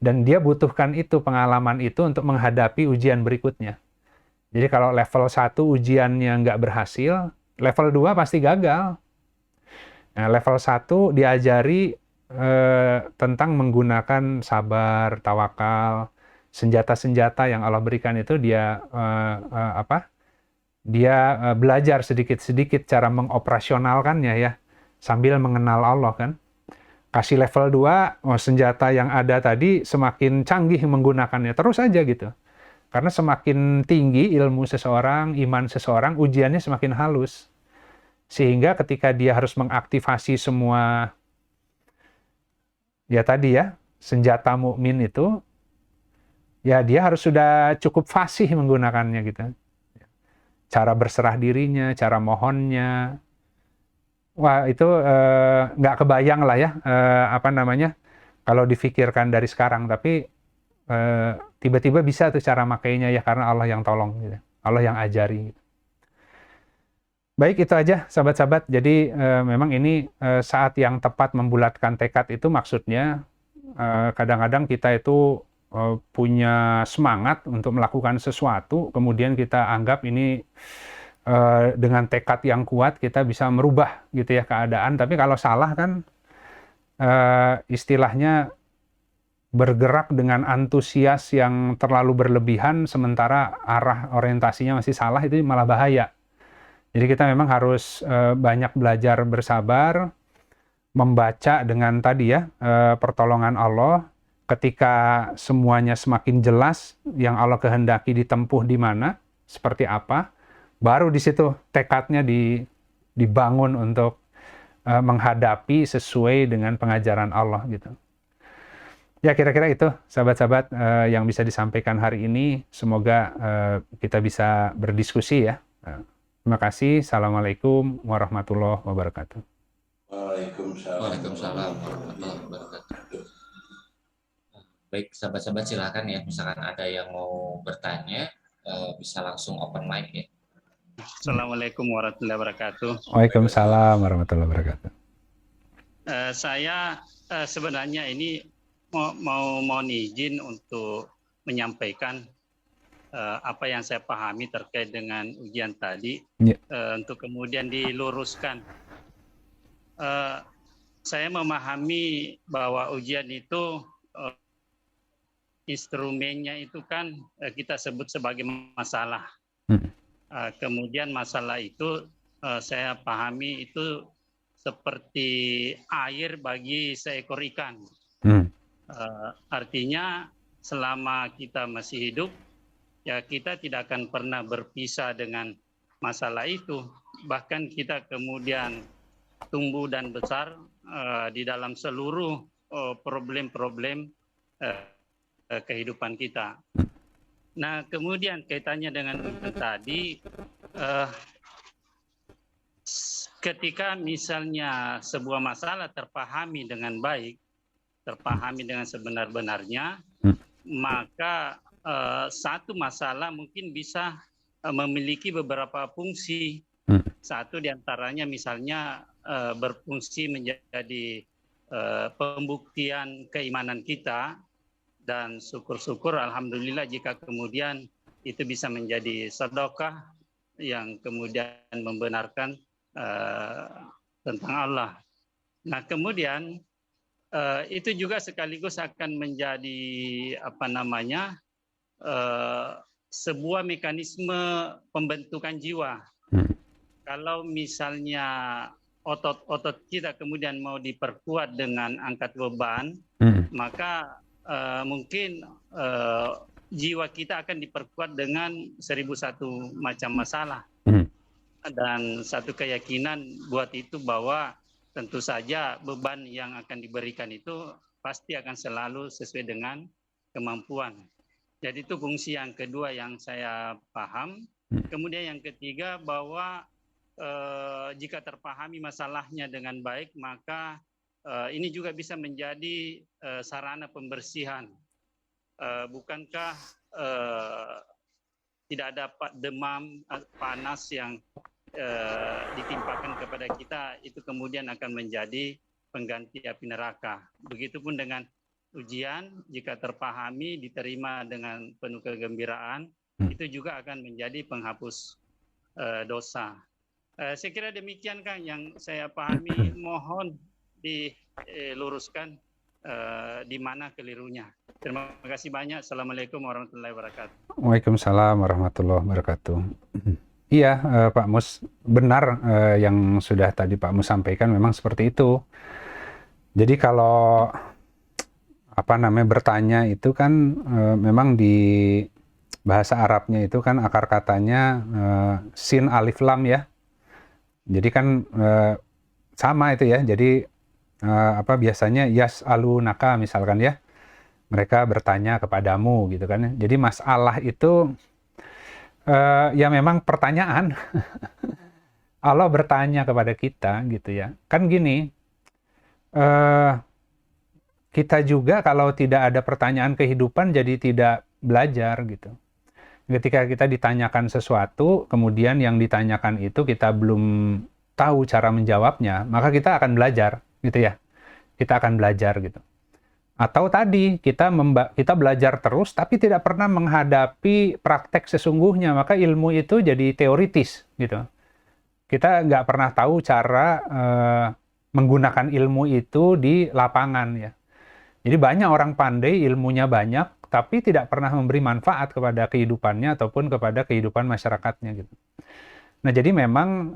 Dan dia butuhkan itu, pengalaman itu untuk menghadapi ujian berikutnya. Jadi kalau level 1 ujiannya nggak berhasil, level 2 pasti gagal. Nah, level 1 diajari tentang menggunakan sabar, tawakal, senjata-senjata yang Allah berikan itu dia belajar sedikit-sedikit cara mengoperasionalkannya ya, sambil mengenal Allah kan. Kasih level 2, senjata yang ada tadi semakin canggih menggunakannya, terus aja gitu. Karena semakin tinggi ilmu seseorang, iman seseorang, ujiannya semakin halus. Sehingga ketika dia harus mengaktifasi semua ya tadi ya, senjata mukmin itu, ya dia harus sudah cukup fasih menggunakannya gitu. Cara berserah dirinya, cara mohonnya, wah itu nggak kebayang lah ya, kalau difikirkan dari sekarang, tapi tiba-tiba bisa tuh cara makainya ya, karena Allah yang tolong, gitu. Allah yang ajari. Gitu. Baik, itu aja sahabat-sahabat. Jadi memang ini saat yang tepat membulatkan tekad itu, maksudnya kadang-kadang kita itu punya semangat untuk melakukan sesuatu, kemudian kita anggap ini dengan tekad yang kuat kita bisa merubah gitu ya keadaan. Tapi kalau salah kan istilahnya bergerak dengan antusias yang terlalu berlebihan, sementara arah orientasinya masih salah, itu malah bahaya. Jadi kita memang harus banyak belajar bersabar, membaca dengan tadi ya, pertolongan Allah, ketika semuanya semakin jelas yang Allah kehendaki ditempuh di mana, seperti apa, baru di situ tekadnya dibangun untuk menghadapi sesuai dengan pengajaran Allah gitu. Ya kira-kira itu sahabat-sahabat yang bisa disampaikan hari ini. Semoga kita bisa berdiskusi ya. Terima kasih. Assalamualaikum warahmatullahi wabarakatuh.
Waalaikumsalam warahmatullahi wabarakatuh.
Baik, sahabat-sahabat silakan ya, misalkan ada yang mau bertanya, bisa langsung open mic ya.
Assalamualaikum warahmatullahi wabarakatuh.
Waalaikumsalam warahmatullahi wabarakatuh.
Saya sebenarnya ini mohon izin untuk menyampaikan apa yang saya pahami terkait dengan ujian tadi, untuk kemudian diluruskan. Saya memahami bahwa ujian itu instrumennya itu kan kita sebut sebagai masalah. Kemudian masalah itu saya pahami itu seperti air bagi seekor ikan. Artinya selama kita masih hidup, ya kita tidak akan pernah berpisah dengan masalah itu. Bahkan kita kemudian tumbuh dan besar di dalam seluruh problem-problem kehidupan kita. Nah, kemudian kaitannya dengan itu tadi, ketika misalnya sebuah masalah terpahami dengan baik, terpahami dengan sebenar-benarnya, maka satu masalah mungkin bisa memiliki beberapa fungsi. Satu diantaranya misalnya berfungsi menjadi pembuktian keimanan kita, dan syukur-syukur alhamdulillah jika kemudian itu bisa menjadi sedekah yang kemudian membenarkan tentang Allah. Nah, kemudian itu juga sekaligus akan menjadi sebuah mekanisme pembentukan jiwa. Kalau misalnya otot-otot kita kemudian mau diperkuat dengan angkat beban, maka mungkin jiwa kita akan diperkuat dengan 1001 macam masalah. Dan satu keyakinan buat itu bahwa tentu saja beban yang akan diberikan itu pasti akan selalu sesuai dengan kemampuan. Jadi itu fungsi yang kedua yang saya paham. Kemudian yang ketiga bahwa jika terpahami masalahnya dengan baik, maka ini juga bisa menjadi sarana pembersihan. Bukankah tidak ada demam, panas yang ditimpakan kepada kita, itu kemudian akan menjadi pengganti api neraka. Begitupun dengan ujian, jika terpahami, diterima dengan penuh kegembiraan, itu juga akan menjadi penghapus dosa. Saya kira demikian Kang yang saya pahami, mohon diluruskan di mana kelirunya. Terima kasih banyak. Assalamualaikum warahmatullahi wabarakatuh.
Waalaikumsalam warahmatullahi wabarakatuh. Iya, Pak Mus, benar yang sudah tadi Pak Mus sampaikan, memang seperti itu. Jadi kalau bertanya itu kan memang di bahasa Arabnya itu kan akar katanya sin alif lam ya. Jadi kan sama itu ya. Jadi biasanya yas'alunaka misalkan ya. Mereka bertanya kepadamu gitu kan. Jadi masalah itu ya memang pertanyaan. Allah bertanya kepada kita gitu ya. Kan gini, kita juga kalau tidak ada pertanyaan kehidupan jadi tidak belajar gitu. Ketika kita ditanyakan sesuatu, kemudian yang ditanyakan itu kita belum tahu cara menjawabnya, maka kita akan belajar gitu ya. Kita akan belajar gitu. Atau tadi kita belajar terus tapi tidak pernah menghadapi praktek sesungguhnya, maka ilmu itu jadi teoritis gitu. Kita nggak pernah tahu cara menggunakan ilmu itu di lapangan ya. Jadi banyak orang pandai, ilmunya banyak, tapi tidak pernah memberi manfaat kepada kehidupannya ataupun kepada kehidupan masyarakatnya gitu. Nah jadi memang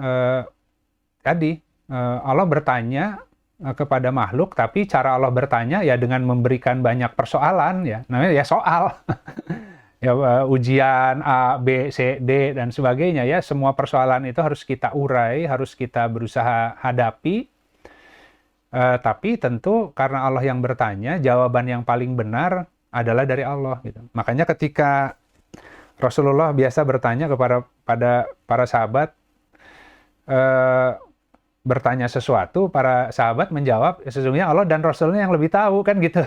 Allah bertanya kepada makhluk, tapi cara Allah bertanya ya dengan memberikan banyak persoalan ya, namanya ya soal. Ya, ujian A, B, C, D dan sebagainya ya, semua persoalan itu harus kita urai, harus kita berusaha hadapi. Tapi tentu karena Allah yang bertanya, jawaban yang paling benar adalah dari Allah gitu. Makanya ketika Rasulullah biasa bertanya kepada para sahabat, bertanya sesuatu, para sahabat menjawab, sesungguhnya Allah dan Rasulnya yang lebih tahu kan gitu.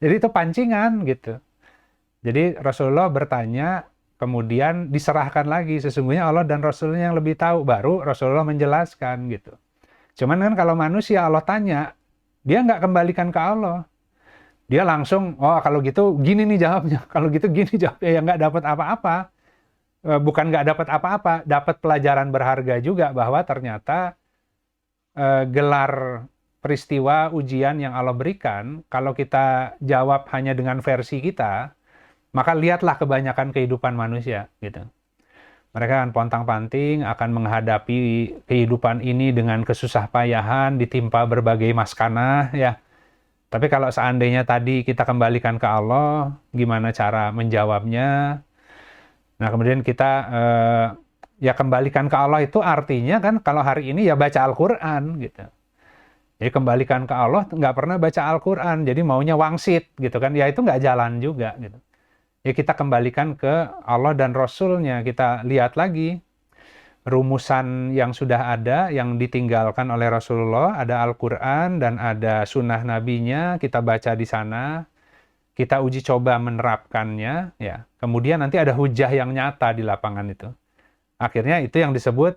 Jadi itu pancingan gitu. Jadi Rasulullah bertanya, kemudian diserahkan lagi, sesungguhnya Allah dan Rasulnya yang lebih tahu, baru Rasulullah menjelaskan gitu. Cuman kan kalau manusia Allah tanya, dia nggak kembalikan ke Allah. Dia langsung, oh kalau gitu gini nih jawabnya, kalau gitu gini jawabnya, ya nggak dapat apa-apa. Bukan nggak dapat apa-apa, dapat pelajaran berharga juga bahwa ternyata gelar peristiwa ujian yang Allah berikan, kalau kita jawab hanya dengan versi kita, maka lihatlah kebanyakan kehidupan manusia gitu. Mereka akan pontang-panting, akan menghadapi kehidupan ini dengan kesusah payahan, ditimpa berbagai maskanah ya. Tapi kalau seandainya tadi kita kembalikan ke Allah, gimana cara menjawabnya? Nah kemudian kita ya kembalikan ke Allah itu artinya kan kalau hari ini ya baca Al-Quran gitu. Jadi kembalikan ke Allah, nggak pernah baca Al-Quran, jadi maunya wangsit gitu kan, ya itu nggak jalan juga gitu. Ya kita kembalikan ke Allah dan Rasulnya, kita lihat lagi rumusan yang sudah ada, yang ditinggalkan oleh Rasulullah, ada Al-Quran dan ada sunnah nabinya, kita baca di sana, kita uji coba menerapkannya, ya. Kemudian nanti ada hujah yang nyata di lapangan itu. Akhirnya itu yang disebut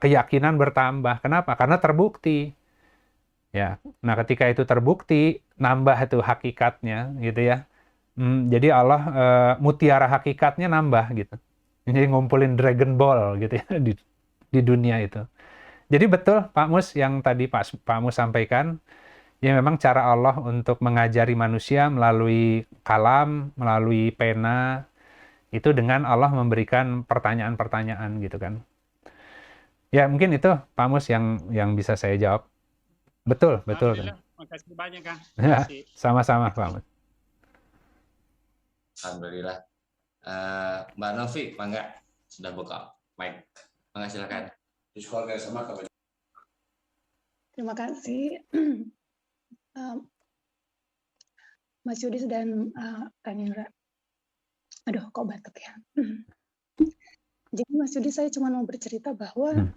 keyakinan bertambah. Kenapa? Karena terbukti. Ya. Nah, ketika itu terbukti, nambah itu hakikatnya, gitu ya. Jadi Allah mutiara hakikatnya nambah gitu. Jadi ngumpulin Dragon Ball gitu ya di dunia itu. Jadi betul Pak Mus yang tadi Pak Mus sampaikan, ya memang cara Allah untuk mengajari manusia melalui kalam, melalui pena, itu dengan Allah memberikan pertanyaan-pertanyaan gitu kan. Ya mungkin itu Pak Mus yang bisa saya jawab. Betul.
Alhamdulillah, makasih banyak Kang.
Ya,
Makasih.
sama-sama Pak Mus.
Alhamdulillah. Mbak Novi, Mangga sudah buka mic. Mangga silakan.
Terima kasih Mas Yudis dan Kang Indra. Aduh, kok batuk ya. Jadi Mas Yudis, saya cuma mau bercerita bahwa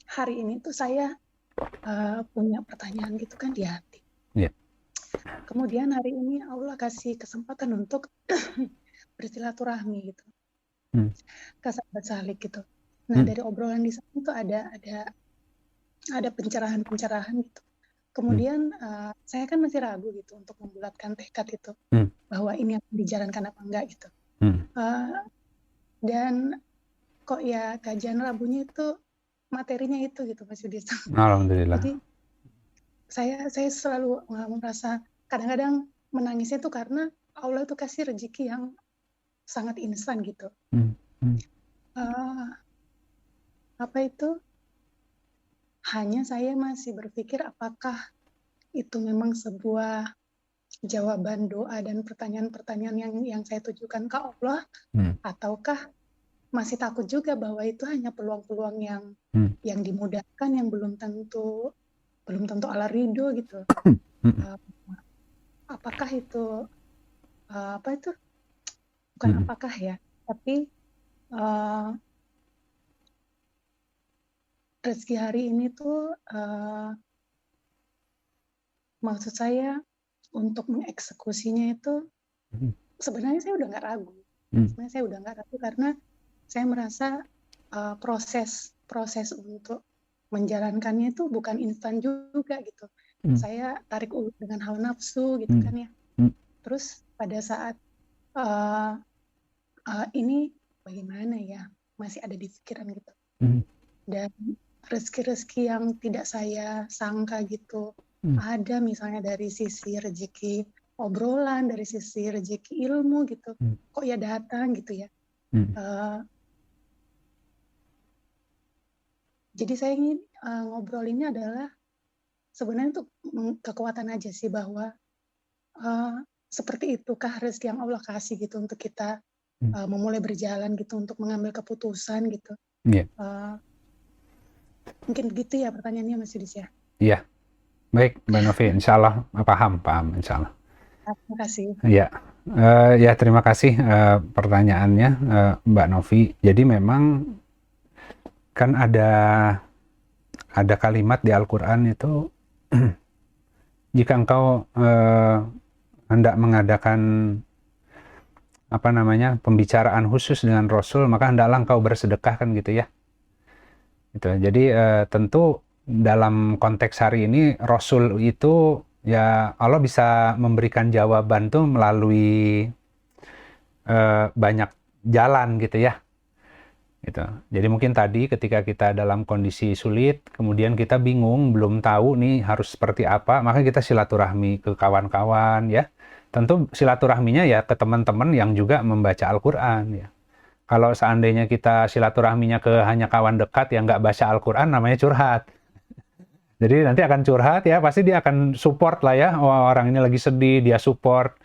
hari ini tuh saya punya pertanyaan gitu kan di hati.
Yeah.
Kemudian hari ini Allah kasih kesempatan untuk bersilaturahmi gitu, ke sahabat salik gitu. Nah dari obrolan di sana itu ada pencerahan gitu. Kemudian saya kan masih ragu gitu untuk membulatkan tekad itu bahwa ini akan dijalankan apa enggak gitu. Dan kok ya kajian Rabunya itu materinya itu gitu Mas Yudis.
Alhamdulillah.
Jadi saya selalu merasa kadang-kadang menangisnya itu karena Allah itu kasih rezeki yang sangat instan gitu. Apa itu? Hanya saya masih berpikir apakah itu memang sebuah jawaban doa dan pertanyaan-pertanyaan yang saya tujukan ke Allah, ataukah masih takut juga bahwa itu hanya peluang-peluang yang dimudahkan, yang belum tentu Allah ridho gitu. Apakah itu apa itu? Bukan apakah ya, tapi rezeki hari ini tuh maksud saya untuk mengeksekusinya itu sebenarnya saya udah nggak ragu. Sebenarnya saya udah nggak ragu karena saya merasa proses untuk menjalankannya itu bukan instan juga gitu. Saya tarik ulur dengan hawa nafsu gitu kan ya. Terus pada saat ini bagaimana ya, masih ada di pikiran gitu. Dan rezeki-rezeki yang tidak saya sangka gitu. Ada misalnya dari sisi rezeki obrolan, dari sisi rezeki ilmu gitu. Kok ya datang gitu ya. Jadi saya ingin ngobrolinnya adalah sebenarnya itu kekuatan aja sih bahwa seperti itukah rezeki yang Allah kasih gitu untuk kita memulai berjalan gitu, untuk mengambil keputusan gitu.
Iya.
Mungkin begitu ya pertanyaannya Mas Yudis ya.
Iya. Baik, Mbak Novi, insya Allah paham, insya Allah.
Terima kasih.
Iya. Ya, terima kasih pertanyaannya, Mbak Novi. Jadi memang kan ada kalimat di Al-Quran itu, jika engkau hendak mengadakan pembicaraan khusus dengan Rasul, maka hendaklah engkau bersedekah, kan gitu ya. Gitu. Jadi tentu dalam konteks hari ini Rasul itu ya Allah bisa memberikan jawaban tuh melalui banyak jalan gitu ya. Gitu. Jadi mungkin tadi ketika kita dalam kondisi sulit, kemudian kita bingung, belum tahu nih harus seperti apa, maka kita silaturahmi ke kawan-kawan ya. Tentu silaturahminya ya ke teman-teman yang juga membaca Al-Quran ya. Kalau seandainya kita silaturahminya ke hanya kawan dekat yang nggak baca Al-Quran, namanya curhat. Jadi nanti akan curhat ya, pasti dia akan support lah ya, oh, orang ini lagi sedih, dia support.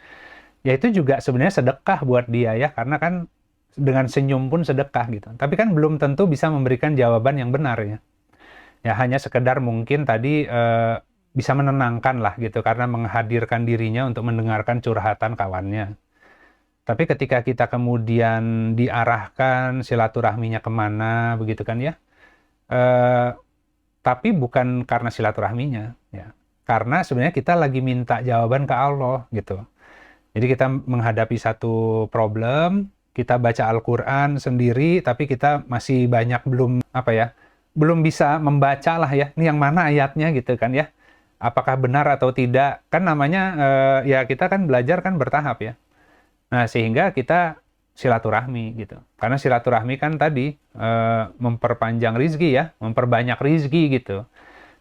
Ya itu juga sebenarnya sedekah buat dia ya, karena kan dengan senyum pun sedekah gitu. Tapi kan belum tentu bisa memberikan jawaban yang benar ya. Ya hanya sekedar mungkin tadi bisa menenangkan lah gitu, karena menghadirkan dirinya untuk mendengarkan curhatan kawannya. Tapi ketika kita kemudian diarahkan silaturahminya kemana, begitu kan ya. Tapi bukan karena silaturahminya ya. Karena sebenarnya kita lagi minta jawaban ke Allah gitu. Jadi kita menghadapi satu problem, kita baca Al-Quran sendiri, tapi kita masih banyak belum bisa membaca lah ya, ini yang mana ayatnya gitu kan ya. Apakah benar atau tidak, kan namanya ya kita kan belajar kan bertahap ya. Nah sehingga kita silaturahmi gitu. Karena silaturahmi kan tadi memperpanjang rizki ya, memperbanyak rizki gitu.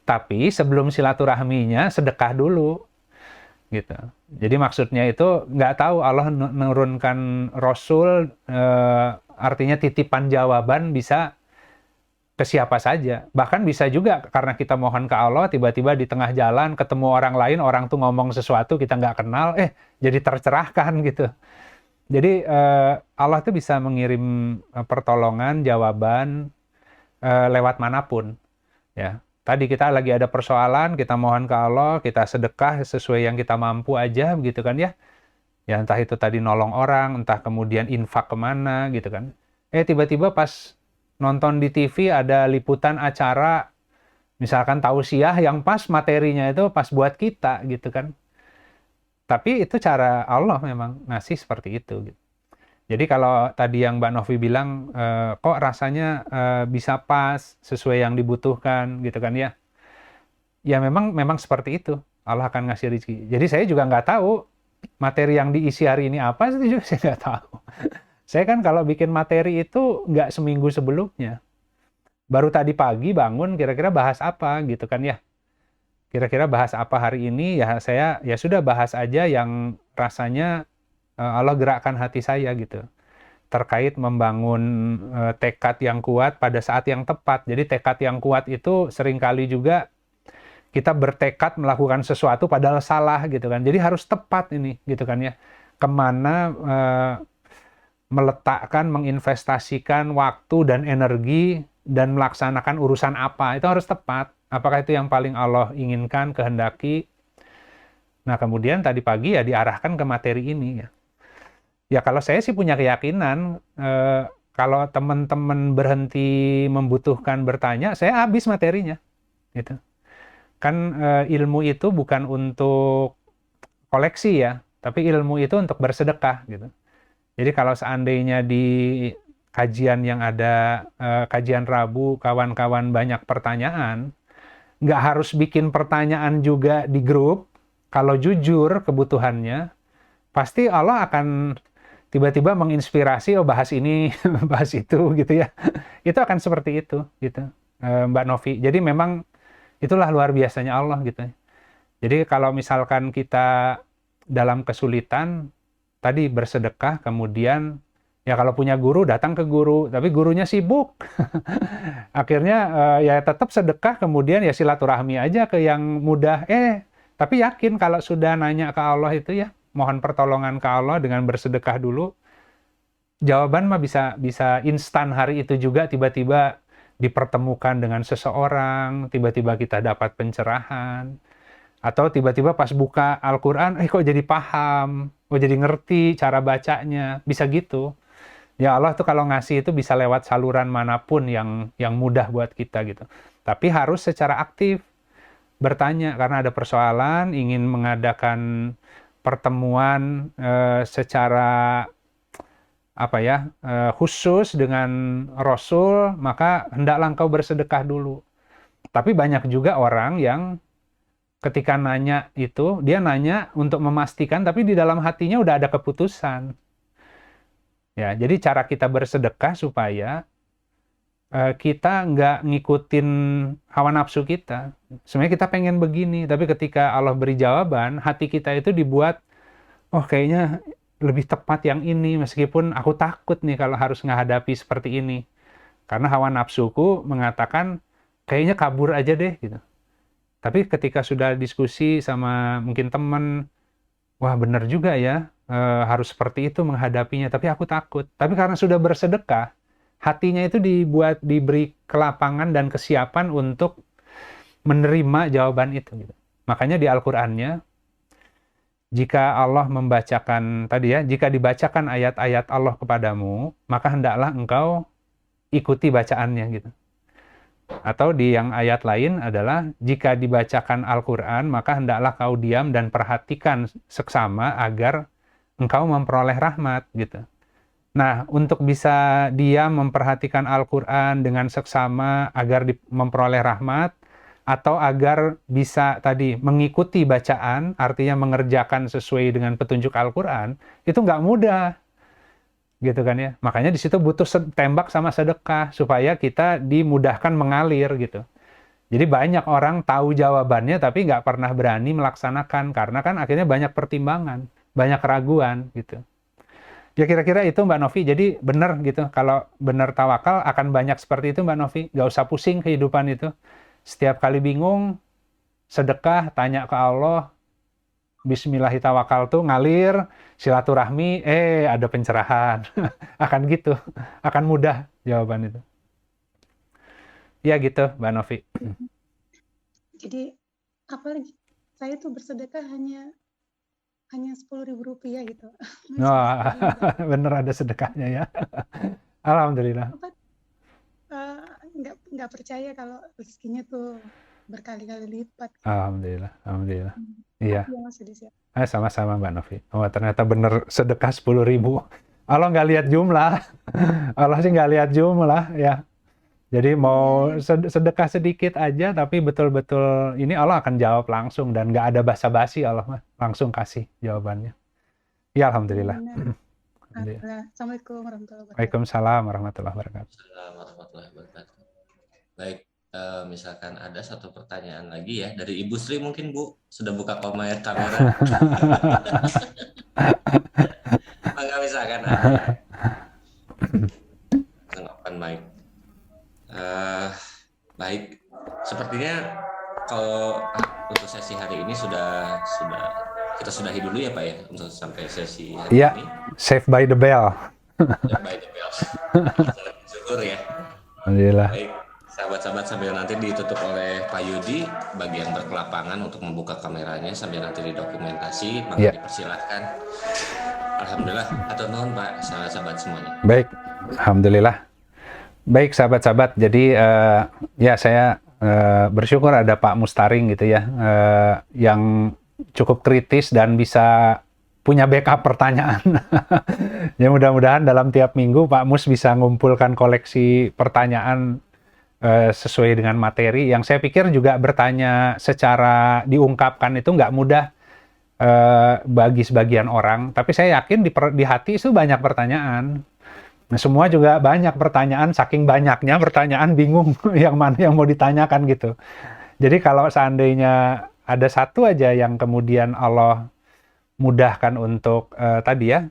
Tapi sebelum silaturahminya sedekah dulu gitu. Jadi maksudnya itu nggak tahu Allah menurunkan Rasul, artinya titipan jawaban bisa ke siapa saja. Bahkan bisa juga karena kita mohon ke Allah, tiba-tiba di tengah jalan ketemu orang lain, orang tuh ngomong sesuatu kita nggak kenal, jadi tercerahkan gitu. Jadi Allah tuh bisa mengirim pertolongan, jawaban lewat manapun. Ya, tadi kita lagi ada persoalan, kita mohon ke Allah, kita sedekah sesuai yang kita mampu aja, gitu kan ya. Ya entah itu tadi nolong orang, entah kemudian infak kemana, gitu kan. Tiba-tiba pas nonton di TV ada liputan acara, misalkan tausiah yang pas materinya itu pas buat kita, gitu kan. Tapi itu cara Allah memang ngasih seperti itu. Gitu. Jadi kalau tadi yang Mbak Novi bilang, kok rasanya bisa pas, sesuai yang dibutuhkan, gitu kan ya. Ya memang seperti itu. Allah akan ngasih rezeki. Jadi saya juga nggak tahu materi yang diisi hari ini apa, itu juga saya nggak tahu. Saya kan kalau bikin materi itu nggak seminggu sebelumnya. Baru tadi pagi bangun, kira-kira bahas apa, gitu kan ya. Kira-kira bahas apa hari ini, ya saya ya sudah bahas aja yang rasanya Allah gerakkan hati saya gitu. Terkait membangun tekad yang kuat pada saat yang tepat. Jadi tekad yang kuat itu seringkali juga kita bertekad melakukan sesuatu padahal salah gitu kan. Jadi harus tepat ini gitu kan ya. Kemana meletakkan, menginvestasikan waktu dan energi dan melaksanakan urusan apa, itu harus tepat. Apakah itu yang paling Allah inginkan, kehendaki? Nah kemudian tadi pagi ya diarahkan ke materi ini ya. Ya kalau saya sih punya keyakinan, kalau teman-teman berhenti membutuhkan bertanya, saya habis materinya. Gitu. Kan ilmu itu bukan untuk koleksi ya, tapi ilmu itu untuk bersedekah gitu. Jadi kalau seandainya di kajian yang ada, kajian Rabu, kawan-kawan banyak pertanyaan, nggak harus bikin pertanyaan juga di grup. Kalau jujur kebutuhannya, pasti Allah akan tiba-tiba menginspirasi, oh bahas ini, bahas itu gitu ya. Itu akan seperti itu gitu, Mbak Novi. Jadi memang itulah luar biasanya Allah gitu. Jadi kalau misalkan kita dalam kesulitan, tadi bersedekah, kemudian Ya kalau punya guru, datang ke guru, tapi gurunya sibuk. Akhirnya ya tetap sedekah, kemudian ya silaturahmi aja ke yang mudah. Tapi yakin kalau sudah nanya ke Allah itu ya, mohon pertolongan ke Allah dengan bersedekah dulu, jawaban mah bisa instan hari itu juga, tiba-tiba dipertemukan dengan seseorang, tiba-tiba kita dapat pencerahan, atau tiba-tiba pas buka Al-Quran, kok jadi paham, kok jadi ngerti cara bacanya, bisa gitu. Ya Allah tuh kalau ngasih itu bisa lewat saluran manapun yang mudah buat kita gitu. Tapi harus secara aktif bertanya, karena ada persoalan, ingin mengadakan pertemuan secara khusus dengan Rasul, maka hendaklah engkau bersedekah dulu. Tapi banyak juga orang yang ketika nanya itu, dia nanya untuk memastikan, tapi di dalam hatinya udah ada keputusan. Ya, jadi cara kita bersedekah supaya kita nggak ngikutin hawa nafsu kita. Sebenarnya kita pengen begini, tapi ketika Allah beri jawaban, hati kita itu dibuat, kayaknya lebih tepat yang ini, meskipun aku takut nih kalau harus menghadapi seperti ini. Karena hawa nafsuku mengatakan, kayaknya kabur aja deh, gitu. Tapi ketika sudah diskusi sama mungkin teman, wah benar juga ya, harus seperti itu menghadapinya, tapi aku takut. Tapi karena sudah bersedekah, hatinya itu diberi kelapangan dan kesiapan untuk menerima jawaban itu. Gitu. Makanya di Al-Qur'annya, jika Allah membacakan, jika dibacakan ayat-ayat Allah kepadamu, maka hendaklah engkau ikuti bacaannya gitu. Atau di yang ayat lain adalah, jika dibacakan Al-Quran, maka hendaklah kau diam dan perhatikan seksama agar engkau memperoleh rahmat gitu. Nah, untuk bisa diam memperhatikan Al-Quran dengan seksama agar memperoleh rahmat, atau agar bisa mengikuti bacaan, artinya mengerjakan sesuai dengan petunjuk Al-Quran, itu nggak mudah. Gitu kan ya. Makanya di situ butuh tembak sama sedekah supaya kita dimudahkan mengalir gitu. Jadi banyak orang tahu jawabannya tapi nggak pernah berani melaksanakan karena kan akhirnya banyak pertimbangan, banyak keraguan gitu. Ya kira-kira itu Mbak Novi. Jadi benar gitu. Kalau benar tawakal akan banyak seperti itu Mbak Novi. Nggak usah pusing kehidupan itu. Setiap kali bingung, sedekah, tanya ke Allah, Bismillahirrahmanirrahim tuh ngalir, silaturahmi, ada pencerahan. Akan gitu, akan mudah jawaban itu. Ya gitu, Mbak Novi.
Jadi apalagi saya tuh bersedekah hanya 10.000 rupiah gitu.
Bener ada sedekahnya ya. Alhamdulillah.
Nggak percaya kalau rezekinya tuh berkali-kali lipat.
Alhamdulillah. Iya.
Ya,
sama-sama Mbak Novi. Ternyata bener sedekah 10.000. Allah nggak lihat jumlah. Allah sih nggak lihat jumlah ya. Jadi mau sedekah sedikit aja, tapi betul-betul ini Allah akan jawab langsung dan nggak ada basa-basi, Allah langsung kasih jawabannya. Ya Alhamdulillah.
Assalamualaikum warahmatullahi wabarakatuh.
Waalaikumsalam warahmatullahi wabarakatuh.
Assalamualaikum warahmatullahi wabarakatuh. Baik, misalkan ada satu pertanyaan lagi ya dari Ibu Sri, mungkin Bu sudah buka kamera. Maka misalkan ada open mic. Baik, sepertinya kalau untuk sesi hari ini kita sudahi dulu ya Pak ya untuk sampai sesi hari ini.
Save by the bell.
Save by the bell. Sangat bersyukur ya.
Alhamdulillah.
Baik, sahabat-sahabat, sambil nanti ditutup oleh Pak Yudi bagian berkelapangan untuk membuka kameranya sambil nanti didokumentasi, maka dipersilahkan. Alhamdulillah, atau nuhun Pak, sahabat semuanya.
Baik, alhamdulillah. Baik sahabat-sahabat, jadi ya saya bersyukur ada Pak Mustaring gitu ya, yang cukup kritis dan bisa punya backup pertanyaan. Ya mudah-mudahan dalam tiap minggu Pak Mus bisa ngumpulkan koleksi pertanyaan sesuai dengan materi, yang saya pikir juga bertanya secara diungkapkan itu nggak mudah bagi sebagian orang, tapi saya yakin di hati itu banyak pertanyaan. Nah, semua juga banyak pertanyaan, saking banyaknya pertanyaan bingung yang mana yang mau ditanyakan gitu. Jadi kalau seandainya ada satu aja yang kemudian Allah mudahkan untuk tadi ya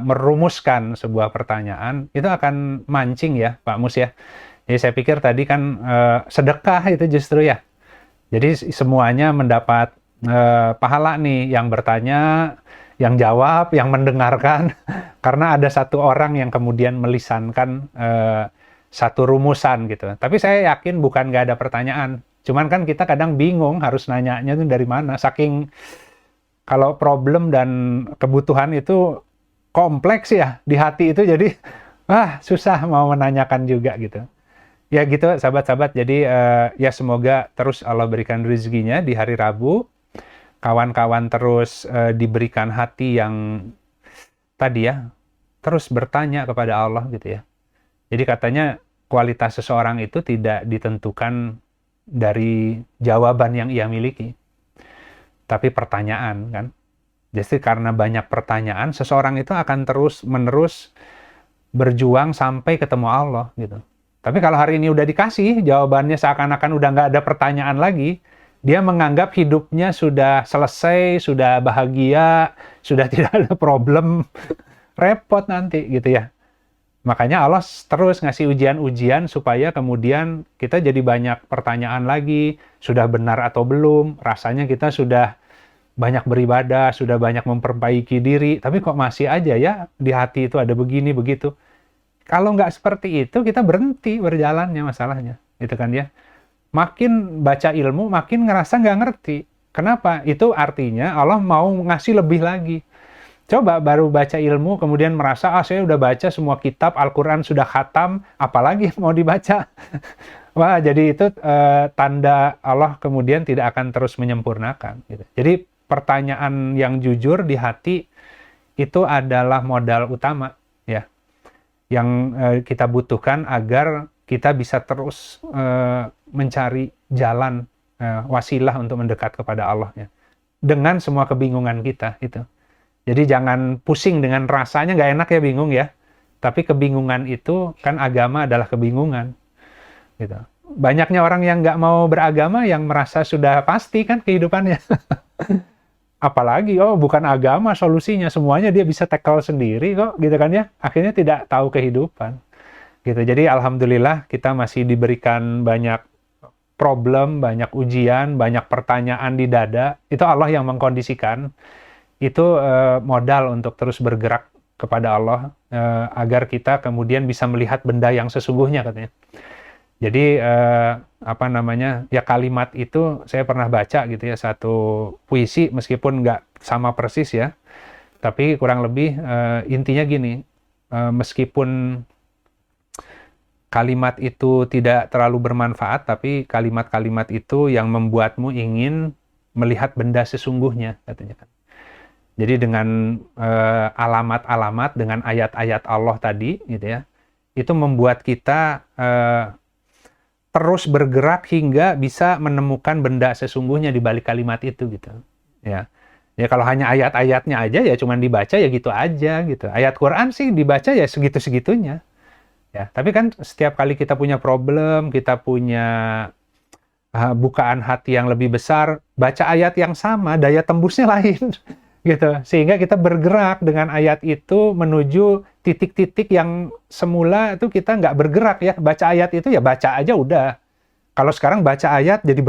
merumuskan sebuah pertanyaan, itu akan mancing ya Pak Mus ya. Jadi saya pikir tadi kan sedekah itu justru ya. Jadi semuanya mendapat pahala nih, yang bertanya, yang jawab, yang mendengarkan, karena ada satu orang yang kemudian melisankan satu rumusan gitu. Tapi saya yakin bukan nggak ada pertanyaan. Cuman kan kita kadang bingung harus nanyanya itu dari mana. Saking kalau problem dan kebutuhan itu kompleks ya di hati itu, jadi susah mau menanyakan juga gitu. Ya gitu sahabat-sahabat, jadi ya semoga terus Allah berikan rezekinya di hari Rabu. Kawan-kawan terus diberikan hati yang tadi ya, terus bertanya kepada Allah gitu ya. Jadi katanya kualitas seseorang itu tidak ditentukan dari jawaban yang ia miliki, tapi pertanyaan kan. Jadi karena banyak pertanyaan, seseorang itu akan terus-menerus berjuang sampai ketemu Allah gitu. Tapi kalau hari ini udah dikasih jawabannya, seakan-akan udah nggak ada pertanyaan lagi, dia menganggap hidupnya sudah selesai, sudah bahagia, sudah tidak ada problem, repot nanti gitu ya. Makanya Allah terus ngasih ujian-ujian supaya kemudian kita jadi banyak pertanyaan lagi, sudah benar atau belum, rasanya kita sudah banyak beribadah, sudah banyak memperbaiki diri, tapi kok masih aja ya di hati itu ada begini, begitu. Kalau nggak seperti itu, kita berhenti berjalannya masalahnya, itu kan ya. Makin baca ilmu, makin ngerasa nggak ngerti. Kenapa? Itu artinya Allah mau ngasih lebih lagi. Coba baru baca ilmu, kemudian merasa, saya udah baca semua kitab, Al-Quran sudah khatam, apalagi mau dibaca? Wah, jadi itu tanda Allah kemudian tidak akan terus menyempurnakan. Gitu. Jadi pertanyaan yang jujur di hati itu adalah modal utama, ya, yang kita butuhkan agar kita bisa terus mencari jalan wasilah untuk mendekat kepada Allah ya. Dengan semua kebingungan kita itu. Jadi jangan pusing dengan rasanya, nggak enak ya, bingung ya. Tapi kebingungan itu kan, agama adalah kebingungan. Gitu. Banyaknya orang yang nggak mau beragama yang merasa sudah pasti kan kehidupannya. Apalagi, bukan agama solusinya, semuanya dia bisa tackle sendiri kok, gitu kan ya. Akhirnya tidak tahu kehidupan. Gitu. Jadi alhamdulillah kita masih diberikan banyak problem, banyak ujian, banyak pertanyaan di dada. Itu Allah yang mengkondisikan. Itu modal untuk terus bergerak kepada Allah agar kita kemudian bisa melihat benda yang sesungguhnya katanya. Jadi ya kalimat itu saya pernah baca gitu ya, satu puisi meskipun nggak sama persis ya, tapi kurang lebih intinya gini, meskipun kalimat itu tidak terlalu bermanfaat, tapi kalimat-kalimat itu yang membuatmu ingin melihat benda sesungguhnya katanya kan. Jadi dengan alamat-alamat, dengan ayat-ayat Allah tadi, gitu ya, itu membuat kita terus bergerak hingga bisa menemukan benda sesungguhnya di balik kalimat itu, gitu. Ya, ya kalau hanya ayat-ayatnya aja ya cuman dibaca ya gitu aja, gitu. Ayat Quran sih dibaca ya segitu-segitunya. Ya, tapi kan setiap kali kita punya problem, kita punya bukaan hati yang lebih besar, baca ayat yang sama, daya tembusnya lain. Gitu, sehingga kita bergerak dengan ayat itu menuju titik-titik yang semula itu kita nggak bergerak ya. Baca ayat itu ya baca aja udah. Kalau sekarang baca ayat jadi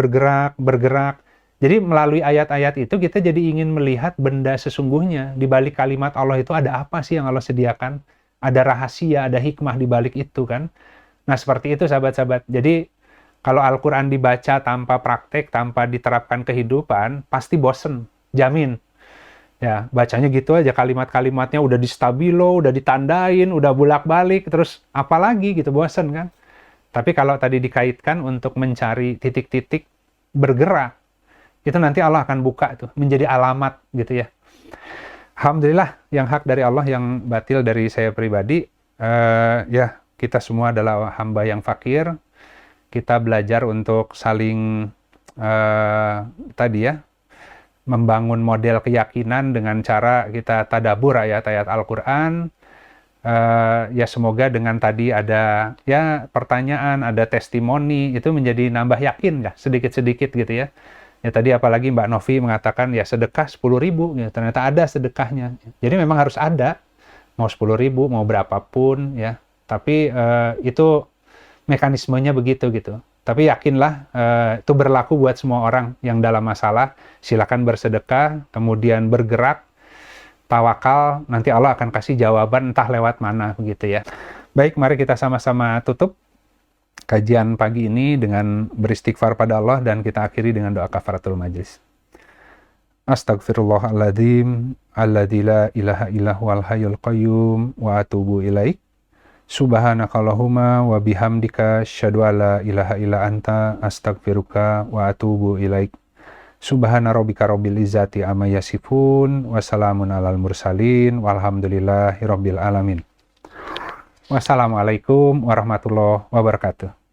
bergerak. Jadi melalui ayat-ayat itu kita jadi ingin melihat benda sesungguhnya. Di balik kalimat Allah itu ada apa sih yang Allah sediakan? Ada rahasia, ada hikmah di balik itu kan. Nah seperti itu sahabat-sahabat. Jadi kalau Al-Quran dibaca tanpa praktek, tanpa diterapkan kehidupan, pasti bosen, jamin. Ya, bacanya gitu aja, kalimat-kalimatnya udah di stabilo, udah ditandain, udah bolak-balik, terus apalagi gitu, bosen kan. Tapi kalau tadi dikaitkan untuk mencari titik-titik bergerak, itu nanti Allah akan buka tuh, menjadi alamat gitu ya. Alhamdulillah, yang hak dari Allah, yang batil dari saya pribadi. Ya, kita semua adalah hamba yang fakir. Kita belajar untuk saling tadi ya, membangun model keyakinan dengan cara kita tadabur ayat-ayat Al-Quran. Ya semoga dengan tadi ada ya pertanyaan, ada testimoni, itu menjadi nambah yakin ya, sedikit-sedikit gitu ya. Ya tadi apalagi Mbak Novi mengatakan ya sedekah 10.000, ya ternyata ada sedekahnya. Jadi memang harus ada, mau 10.000, mau berapapun ya. Tapi itu mekanismenya begitu gitu. Tapi yakinlah itu berlaku buat semua orang yang dalam masalah. Silakan bersedekah, kemudian bergerak, tawakal, nanti Allah akan kasih jawaban entah lewat mana begitu ya. Baik, mari kita sama-sama tutup kajian pagi ini dengan beristighfar pada Allah dan kita akhiri dengan doa kafaratul majlis. Astaghfirullahaladzim alladzi la ilaha illa huwal hayyul qayyum wa atubu ilaik. Subhanakallahumma wa bihamdika asyhadu alla ilaha illa anta astaghfiruka wa atubu ilaik. Subhana rabbika rabbil izzati amma yasifun wa salamun alal mursalin walhamdulillahi rabbil alamin. Wassalamualaikum warahmatullahi wabarakatuh.